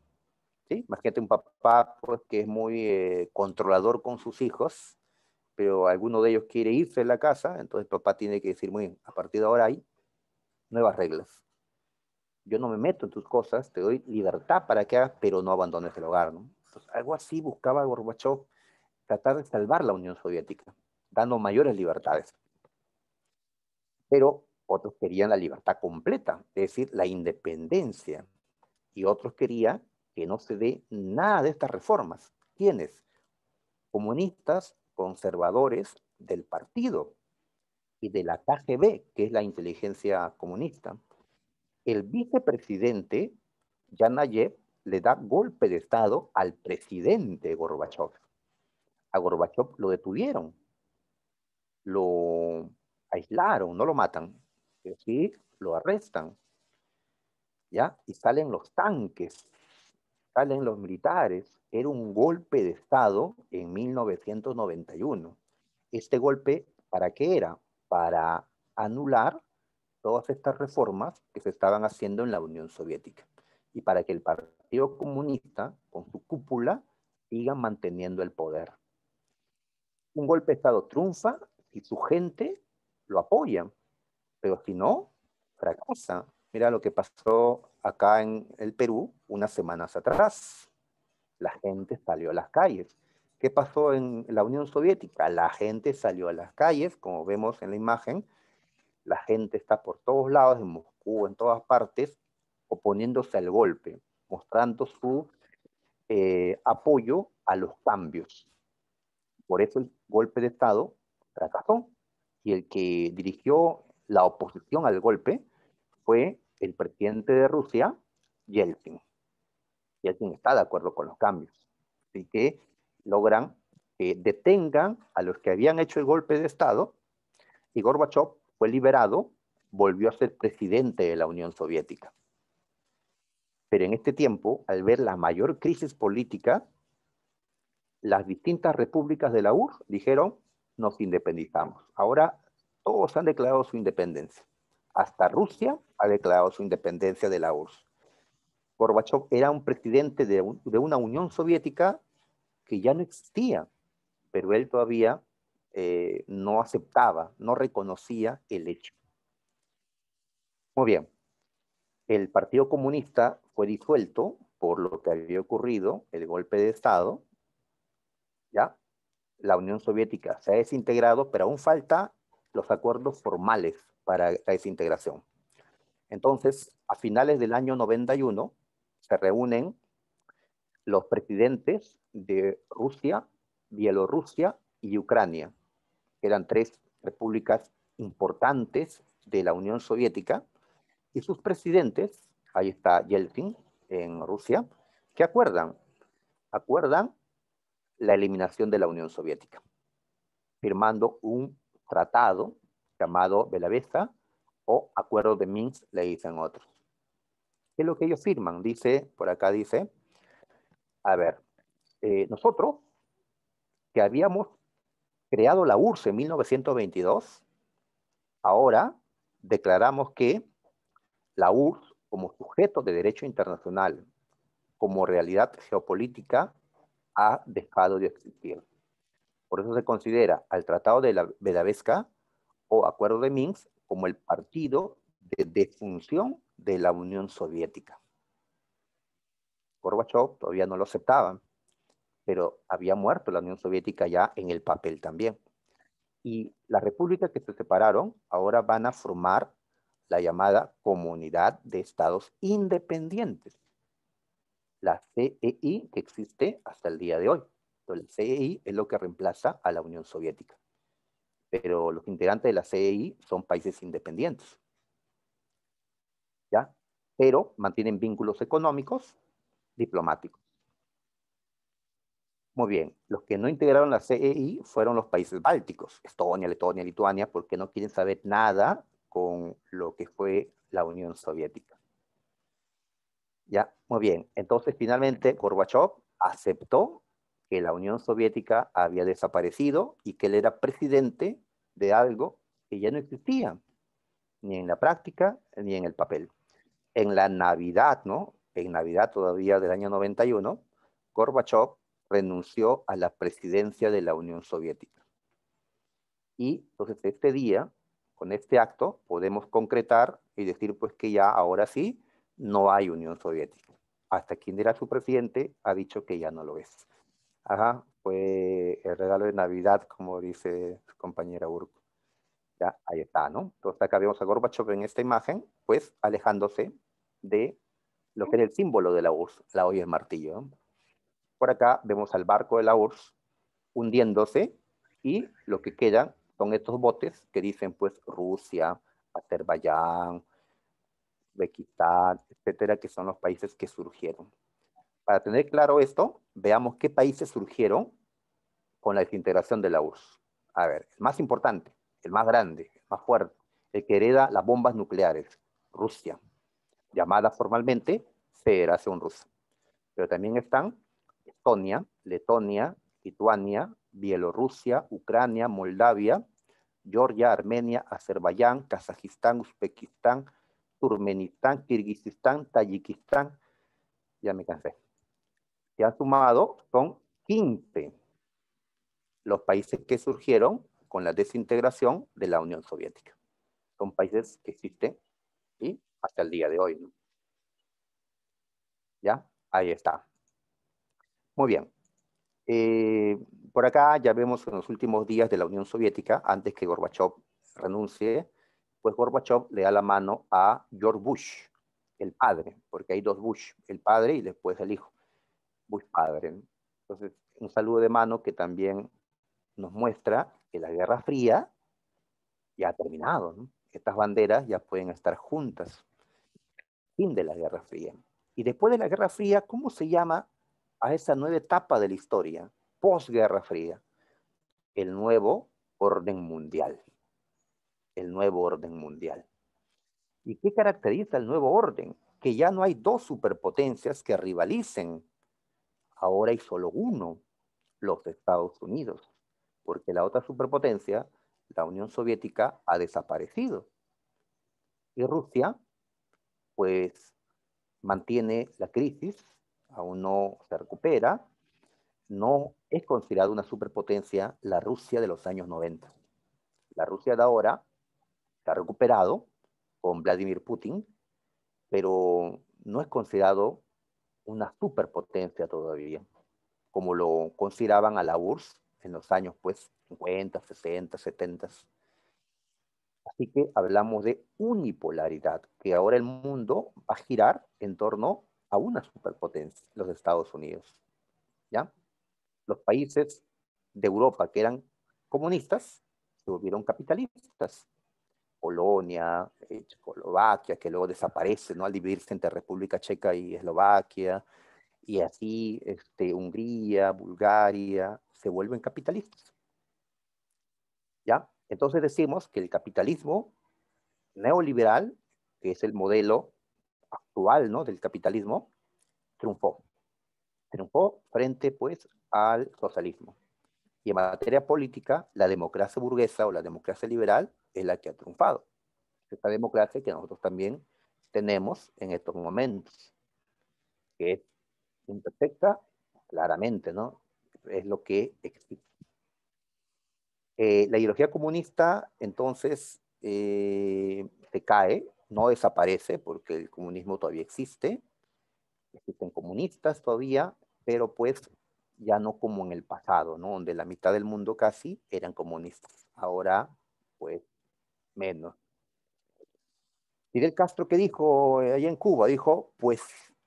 ¿Sí? Imagínate un papá pues, que es muy controlador con sus hijos, pero alguno de ellos quiere irse de la casa, entonces el papá tiene que decir, muy bien, a partir de ahora hay nuevas reglas. Yo no me meto en tus cosas, te doy libertad para que hagas, pero no abandones el hogar, ¿no? Entonces, algo así buscaba Gorbachev, tratar de salvar la Unión Soviética, dando mayores libertades. Pero otros querían la libertad completa, es decir, la independencia. Y otros querían que no se dé nada de estas reformas. ¿Quiénes? Comunistas, conservadores del partido y de la KGB, que es la inteligencia comunista. El vicepresidente, Yanayev, le da golpe de Estado al presidente Gorbachev. A Gorbachev lo detuvieron, lo aislaron, no lo matan, pero sí lo arrestan, ¿ya? Y salen los tanques, salen los militares. Era un golpe de Estado en 1991. Este golpe, ¿para qué era? Para anular todas estas reformas que se estaban haciendo en la Unión Soviética y para que el Partido Comunista, con su cúpula, siga manteniendo el poder. Un golpe de Estado triunfa si su gente lo apoya, pero si no, fracasa. Mira lo que pasó acá en el Perú unas semanas atrás. La gente salió a las calles. ¿Qué pasó en la Unión Soviética? La gente salió a las calles, como vemos en la imagen. La gente está por todos lados, en Moscú, en todas partes, oponiéndose al golpe, mostrando su apoyo a los cambios. Por eso el golpe de Estado fracasó. Y el que dirigió la oposición al golpe fue el presidente de Rusia, Yeltsin. Yeltsin está de acuerdo con los cambios. Así que logran que detengan a los que habían hecho el golpe de Estado y Gorbachev fue liberado, volvió a ser presidente de la Unión Soviética. Pero en este tiempo, al ver la mayor crisis política, las distintas repúblicas de la URSS dijeron, nos independizamos. Ahora todos han declarado su independencia. Hasta Rusia ha declarado su independencia de la URSS. Gorbachev era un presidente de una Unión Soviética que ya no existía, pero él todavía no aceptaba, no reconocía el hecho. Muy bien, el Partido Comunista fue disuelto por lo que había ocurrido, el golpe de Estado, ¿ya? La Unión Soviética se ha desintegrado, pero aún falta los acuerdos formales para la desintegración. Entonces, a finales del año 91, se reúnen los presidentes de Rusia, Bielorrusia y Ucrania, que eran tres repúblicas importantes de la Unión Soviética, y sus presidentes, ahí está Yeltsin en Rusia, ¿qué acuerdan? Acuerdan la eliminación de la Unión Soviética, firmando un tratado llamado Belavesta o Acuerdo de Minsk, le dicen otros. ¿Qué es lo que ellos firman? Dice, por acá dice, a ver, nosotros que habíamos creado la URSS en 1922, ahora declaramos que la URSS, como sujeto de derecho internacional, como realidad geopolítica, ha dejado de existir. Por eso se considera al Tratado de la Bedavesca o Acuerdo de Minsk como el partido de defunción de la Unión Soviética. Gorbachev todavía no lo aceptaba, pero había muerto la Unión Soviética ya en el papel también. Y las repúblicas que se separaron ahora van a formar la llamada Comunidad de Estados Independientes, la CEI, que existe hasta el día de hoy. Entonces, la CEI es lo que reemplaza a la Unión Soviética. Pero los integrantes de la CEI son países independientes, ¿ya? Pero mantienen vínculos económicos, diplomáticos. Muy bien, los que no integraron la CEI fueron los países bálticos, Estonia, Letonia, Lituania, porque no quieren saber nada con lo que fue la Unión Soviética. Ya, muy bien. Entonces, finalmente, Gorbachev aceptó que la Unión Soviética había desaparecido y que él era presidente de algo que ya no existía, ni en la práctica, ni en el papel. En la Navidad, ¿no? En Navidad todavía del año 91, Gorbachev renunció a la presidencia de la Unión Soviética. Y entonces este día, con este acto, podemos concretar y decir pues que ya ahora sí no hay Unión Soviética. Hasta quien era su presidente ha dicho que ya no lo es. Ajá, fue el regalo de Navidad, como dice su compañera Urco. Ya, ahí está, ¿no? Entonces acá vemos a Gorbachev en esta imagen, pues alejándose de lo que era el símbolo de la URSS, la hoy es martillo, ¿no? Por acá vemos al barco de la URSS hundiéndose y lo que quedan son estos botes que dicen pues Rusia, Azerbaiyán, Uzbekistán, etcétera, que son los países que surgieron. Para tener claro esto, veamos qué países surgieron con la desintegración de la URSS. A ver, el más importante, el más grande, el más fuerte, el que hereda las bombas nucleares, Rusia, llamada formalmente Federación Rusa. Pero también están Estonia, Letonia, Lituania, Bielorrusia, Ucrania, Moldavia, Georgia, Armenia, Azerbaiyán, Kazajistán, Uzbekistán, Turkmenistán, Kirguistán, Tayikistán, ya me cansé. Se han sumado, son 15 los países que surgieron con la desintegración de la Unión Soviética. Son países que existen y hasta el día de hoy, ¿no? ¿Ya? Ahí está. Muy bien. Por acá ya vemos en los últimos días de la Unión Soviética, antes que Gorbachev renuncie, pues Gorbachev le da la mano a George Bush, el padre, porque hay dos Bush, el padre y después el hijo, Bush padre, ¿no? Entonces, un saludo de mano que también nos muestra que la Guerra Fría ya ha terminado, ¿no? Estas banderas ya pueden estar juntas. Fin de la Guerra Fría. Y después de la Guerra Fría, ¿cómo se llama a esa nueva etapa de la historia? Posguerra Fría. El nuevo orden mundial. El nuevo orden mundial. ¿Y qué caracteriza el nuevo orden? Que ya no hay dos superpotencias que rivalicen. Ahora hay solo uno, los Estados Unidos. Porque la otra superpotencia, la Unión Soviética, ha desaparecido. Y Rusia, pues, mantiene la crisis, aún no se recupera, no es considerada una superpotencia la Rusia de los años 90. La Rusia de ahora se ha recuperado con Vladimir Putin, pero no es considerado una superpotencia todavía, como lo consideraban a la URSS en los años pues 50, 60, 70. Así que hablamos de unipolaridad, que ahora el mundo va a girar en torno a una superpotencia, los Estados Unidos. ¿Ya? Los países de Europa que eran comunistas se volvieron capitalistas. Polonia, Checoslovaquia, que luego desaparece, ¿no? Al dividirse entre República Checa y Eslovaquia, Y así Hungría, Bulgaria, se vuelven capitalistas. ¿Ya? Entonces decimos que el capitalismo neoliberal, que es el modelo actual, ¿no?, del capitalismo, triunfó. Triunfó frente, pues, al socialismo. Y en materia política, la democracia burguesa o la democracia liberal es la que ha triunfado. Esta democracia que nosotros también tenemos en estos momentos, que es imperfecta, claramente, ¿no? Es lo que existe. La ideología comunista, entonces, se cae, no desaparece, porque el comunismo todavía existe, existen comunistas todavía, pero pues ya no como en el pasado, ¿no? Donde la mitad del mundo casi eran comunistas. Ahora, pues, menos. Fidel Castro, ¿qué dijo allá en Cuba? Dijo, pues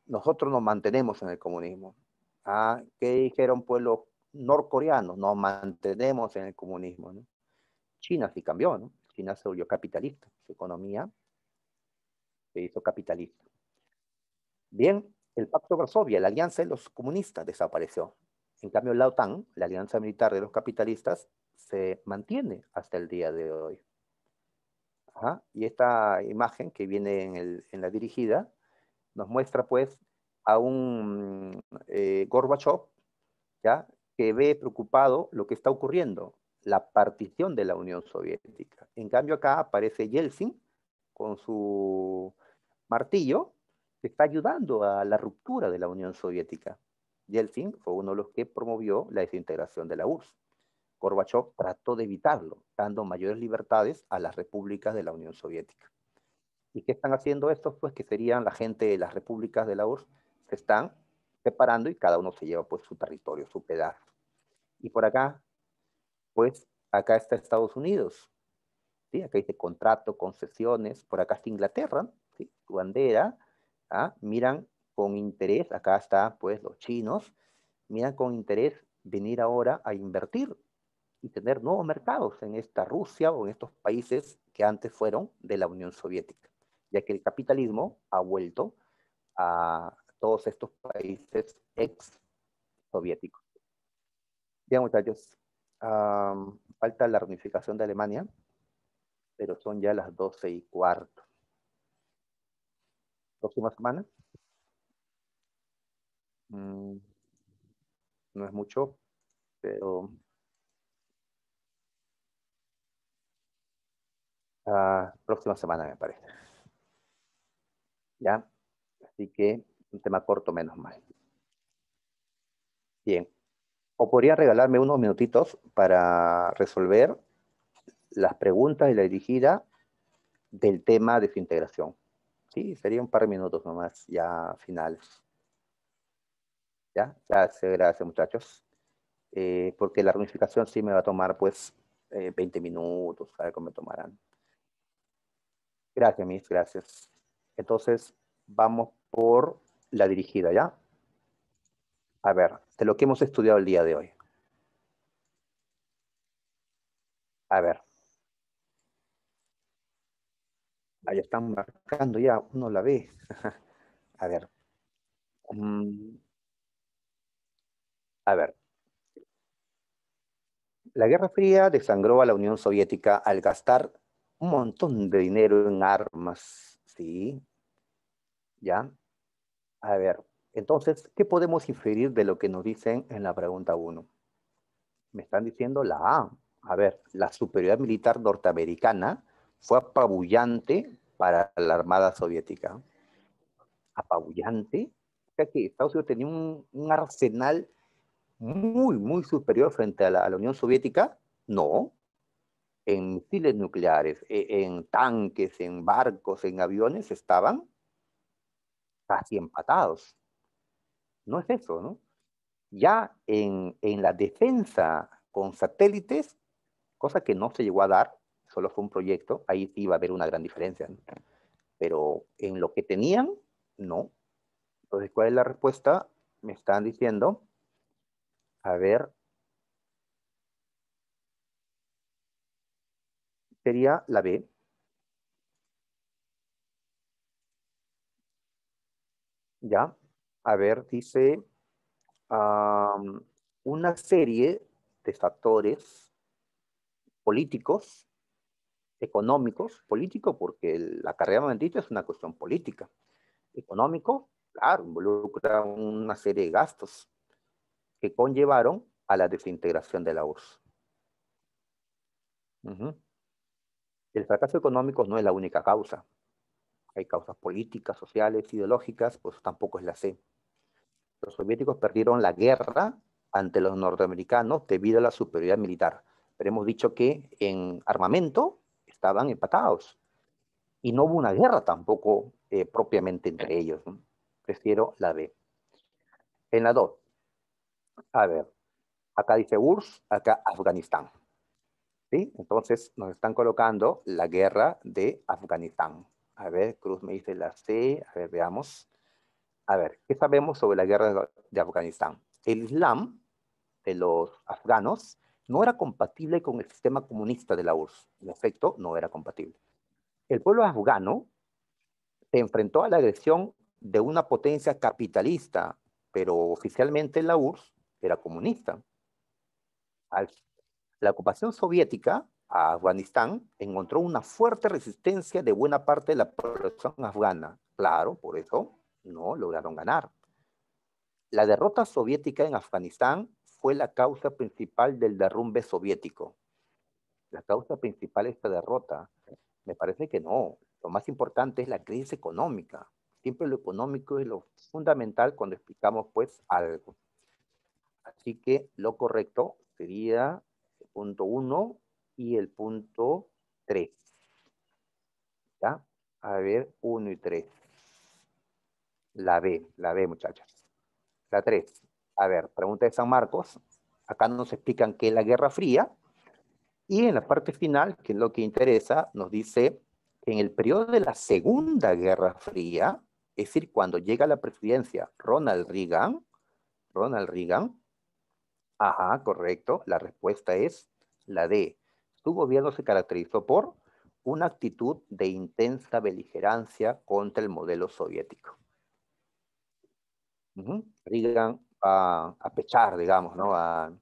nosotros nos mantenemos en el comunismo. Ah, ¿qué dijeron pues los norcoreanos? Nos mantenemos en el comunismo, ¿no? China sí cambió, ¿no? China se volvió capitalista, su economía se hizo capitalista. Bien, el Pacto de Varsovia, la alianza de los comunistas, desapareció. En cambio, la OTAN, la alianza militar de los capitalistas, se mantiene hasta el día de hoy. Ajá. Y esta imagen que viene en la dirigida nos muestra pues a un Gorbachev, ¿ya?, que ve preocupado lo que está ocurriendo, la partición de la Unión Soviética. En cambio acá aparece Yeltsin con su martillo, que está ayudando a la ruptura de la Unión Soviética. Yeltsin fue uno de los que promovió la desintegración de la URSS. Gorbachev trató de evitarlo, dando mayores libertades a las repúblicas de la Unión Soviética. ¿Y qué están haciendo estos? Pues que serían la gente de las repúblicas de la URSS, se están separando y cada uno se lleva pues su territorio, su pedazo. Y por acá, pues acá está Estados Unidos, ¿sí? Acá dice contrato, concesiones, por acá está Inglaterra, ¿sí?, su bandera, ¿ah? Miran con interés, acá está pues los chinos, miran con interés venir ahora a invertir y tener nuevos mercados en esta Rusia o en estos países que antes fueron de la Unión Soviética, ya que el capitalismo ha vuelto a todos estos países ex-soviéticos. Bien, muchachos, falta la reunificación de Alemania, pero son ya las 12:15. Próxima semana, mm, no es mucho, pero próxima semana me parece. ¿Ya? Así que un tema corto, menos mal. Bien. O podría regalarme unos minutitos para resolver las preguntas y la dirigida del tema de su integración. Sí, sería un par de minutos nomás, ya finales. ¿Ya? Gracias, gracias muchachos. Porque la reunificación sí me va a tomar pues 20 minutos, ¿sabe cómo me tomarán? Gracias, mis, gracias. Entonces, vamos por la dirigida, ¿ya? A ver, de lo que hemos estudiado el día de hoy. A ver, ahí están marcando ya, uno la ve. A ver, mm, a ver. La Guerra Fría desangró a la Unión Soviética al gastar un montón de dinero en armas, ¿sí? ¿Ya? A ver, entonces, ¿qué podemos inferir de lo que nos dicen en la pregunta 1? Me están diciendo la A. A ver, la superioridad militar norteamericana fue apabullante para la Armada Soviética. ¿Apabullante? O sea que Estados Unidos tenía un arsenal muy, muy superior frente a la Unión Soviética. No, en misiles nucleares, en tanques, en barcos, en aviones, estaban casi empatados. No es eso, ¿no? Ya en la defensa con satélites, cosa que no se llegó a dar, solo fue un proyecto, ahí sí iba a haber una gran diferencia, ¿no? Pero en lo que tenían, no. Entonces, ¿cuál es la respuesta? Me están diciendo, a ver, sería la B, ¿ya? A ver, dice, am, una serie de factores políticos, económicos, político porque la carrera armamentista es una cuestión política. Económico, claro, involucra una serie de gastos que conllevaron a la desintegración de la URSS. Ujú. El fracaso económico no es la única causa. Hay causas políticas, sociales, ideológicas, pues tampoco es la C. Los soviéticos perdieron la guerra ante los norteamericanos debido a la superioridad militar. Pero hemos dicho que en armamento estaban empatados y no hubo una guerra tampoco propiamente entre ellos, ¿no? Prefiero la B. En la 2, a ver, acá dice URSS, acá Afganistán. ¿Sí? Entonces nos están colocando la guerra de Afganistán. A ver, Cruz me dice la C, a ver, veamos. A ver, ¿qué sabemos sobre la guerra de Afganistán? El Islam de los afganos no era compatible con el sistema comunista de la URSS. En efecto, no era compatible. El pueblo afgano se enfrentó a la agresión de una potencia capitalista, pero oficialmente la URSS era comunista. La ocupación soviética a Afganistán encontró una fuerte resistencia de buena parte de la población afgana. Claro, por eso no lograron ganar. La derrota soviética en Afganistán fue la causa principal del derrumbe soviético. La causa principal de esta derrota, me parece que no. Lo más importante es la crisis económica. Siempre lo económico es lo fundamental cuando explicamos pues algo. Así que lo correcto sería el punto 1 y el punto 3. ¿Ya? A ver, 1 y 3. La B, muchachas. La 3. A ver, pregunta de San Marcos. Acá nos explican qué es la Guerra Fría. Y en la parte final, que es lo que interesa, nos dice que en el periodo de la Segunda Guerra Fría, es decir, cuando llega a la presidencia Ronald Reagan, ajá, correcto, la respuesta es la D. Su gobierno se caracterizó por una actitud de intensa beligerancia contra el modelo soviético. Reagan a pechar, digamos, ¿no? A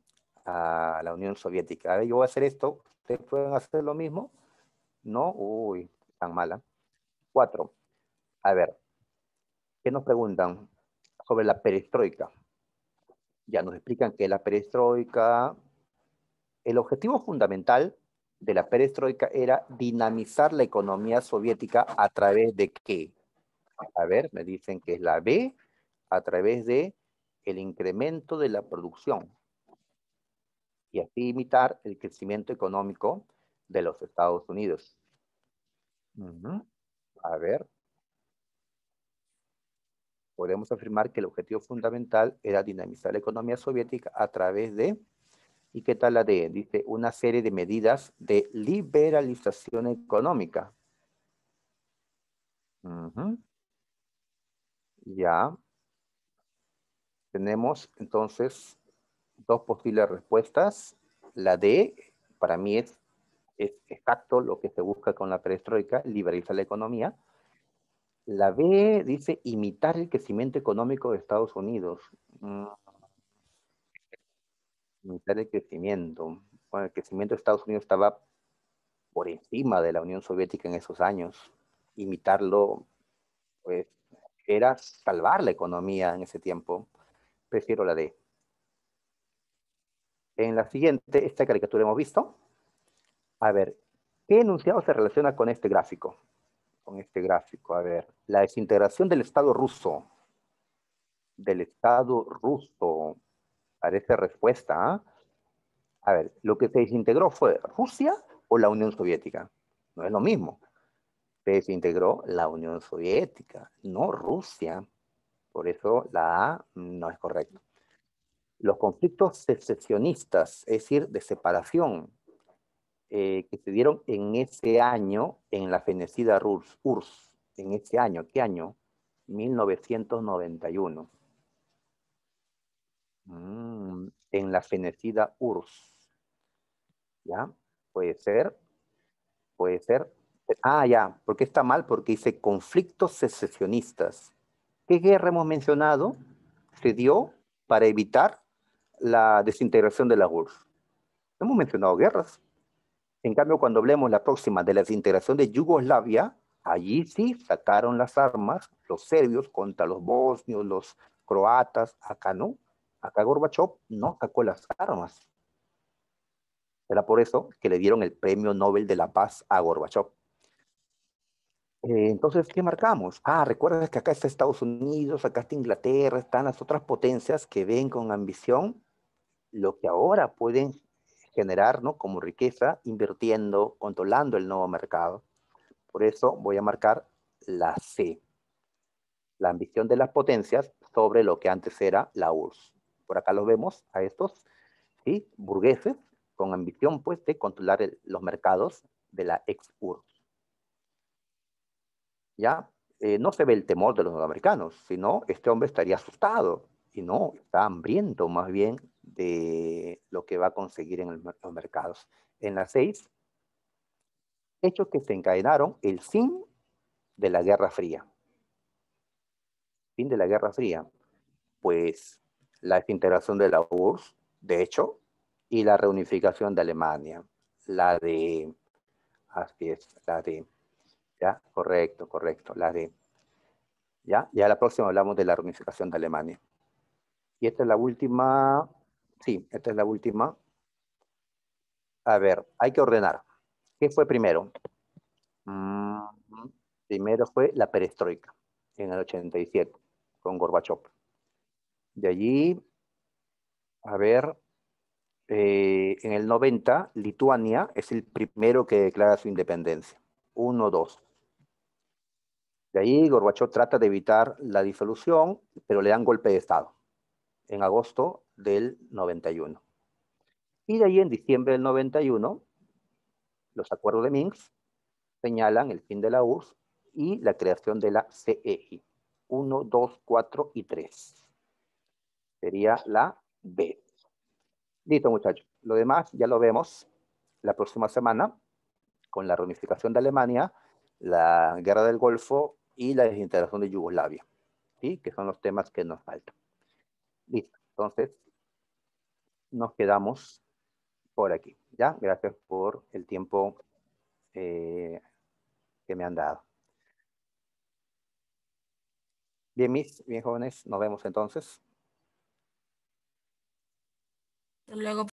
la Unión Soviética. A ver, yo voy a hacer esto, ¿ustedes pueden hacer lo mismo? No, uy, tan mala. 4. A ver, ¿qué nos preguntan sobre la perestroika? Ya nos explican que la perestroika, el objetivo fundamental de la perestroika era dinamizar la economía soviética a través de qué? A ver, me dicen que es la B, a través de el incremento de la producción y así imitar el crecimiento económico de los Estados Unidos. A ver, podemos afirmar que el objetivo fundamental era dinamizar la economía soviética a través de, ¿y qué tal la D? Dice, una serie de medidas de liberalización económica. Ya, tenemos entonces dos posibles respuestas. La D, para mí es exacto lo que se busca con la perestroika, liberalizar la economía. La B dice imitar el crecimiento económico de Estados Unidos. Imitar el crecimiento. Bueno, el crecimiento de Estados Unidos estaba por encima de la Unión Soviética en esos años. Imitarlo, pues, era salvar la economía en ese tiempo. Prefiero la D. En la siguiente, esta caricatura hemos visto. A ver, ¿qué enunciado se relaciona con este gráfico? Con este gráfico, a ver, la desintegración del Estado ruso. Del Estado ruso. Parece respuesta, ¿ah? A ver, ¿lo que se desintegró fue Rusia o la Unión Soviética? No es lo mismo. Se desintegró la Unión Soviética, no Rusia. Por eso la A no es correcta. Los conflictos secesionistas, es decir, de separación, que se dieron en ese año en la fenecida URSS. En ese año, ¿qué año? 1991. En la fenecida URSS. ¿Ya? Puede ser, puede ser. Ah, ya, ¿por qué está mal? Porque dice conflictos secesionistas. ¿Qué guerra hemos mencionado? Se dio. para evitar la desintegración de la URSS. No hemos mencionado guerras. En cambio, cuando hablemos la próxima de la desintegración de Yugoslavia, allí sí sacaron las armas los serbios contra los bosnios, los croatas. Acá no. Acá Gorbachev no sacó las armas. Era por eso que le dieron el Premio Nobel de la Paz a Gorbachev. Entonces, ¿qué marcamos? Recuerdas que acá está Estados Unidos, acá está Inglaterra, están las otras potencias que ven con ambición lo que ahora pueden generar, ¿no?, como riqueza, invirtiendo, controlando el nuevo mercado. Por eso voy a marcar la C, la ambición de las potencias sobre lo que antes era la URSS. Por acá los vemos a estos, ¿sí?, burgueses con ambición, pues, de controlar los mercados de la ex-URSS. ¿Ya? No se ve el temor de los norteamericanos, sino este hombre estaría asustado, y no, está hambriento más bien de lo que va a conseguir en los mercados. En las 6, hechos que se encadenaron el fin de la Guerra Fría. Fin de la Guerra Fría, pues la desintegración de la URSS, de hecho, y la reunificación de Alemania. Así es, ya, correcto, ya la próxima hablamos de la reunificación de Alemania. Y esta es la última, sí, esta es la última. A ver, hay que ordenar. ¿Qué fue primero? Primero fue la perestroika, en el 87, con Gorbachev. De allí, a ver, en el 90, Lituania es el primero que declara su independencia. 1-2. De ahí, Gorbachev trata de evitar la disolución, pero le dan golpe de Estado en agosto del 91. Y de ahí, en diciembre del 91, los acuerdos de Minsk señalan el fin de la URSS y la creación de la CEI. 1, 2, 4 y 3. Sería la B. Listo, muchachos. Lo demás ya lo vemos la próxima semana con la reunificación de Alemania, la guerra del Golfo y la desintegración de Yugoslavia, ¿sí?, que son los temas que nos faltan. Listo. Entonces, nos quedamos por aquí. ¿Ya? Gracias por el tiempo que me han dado. Bien, bien jóvenes, nos vemos entonces. Luego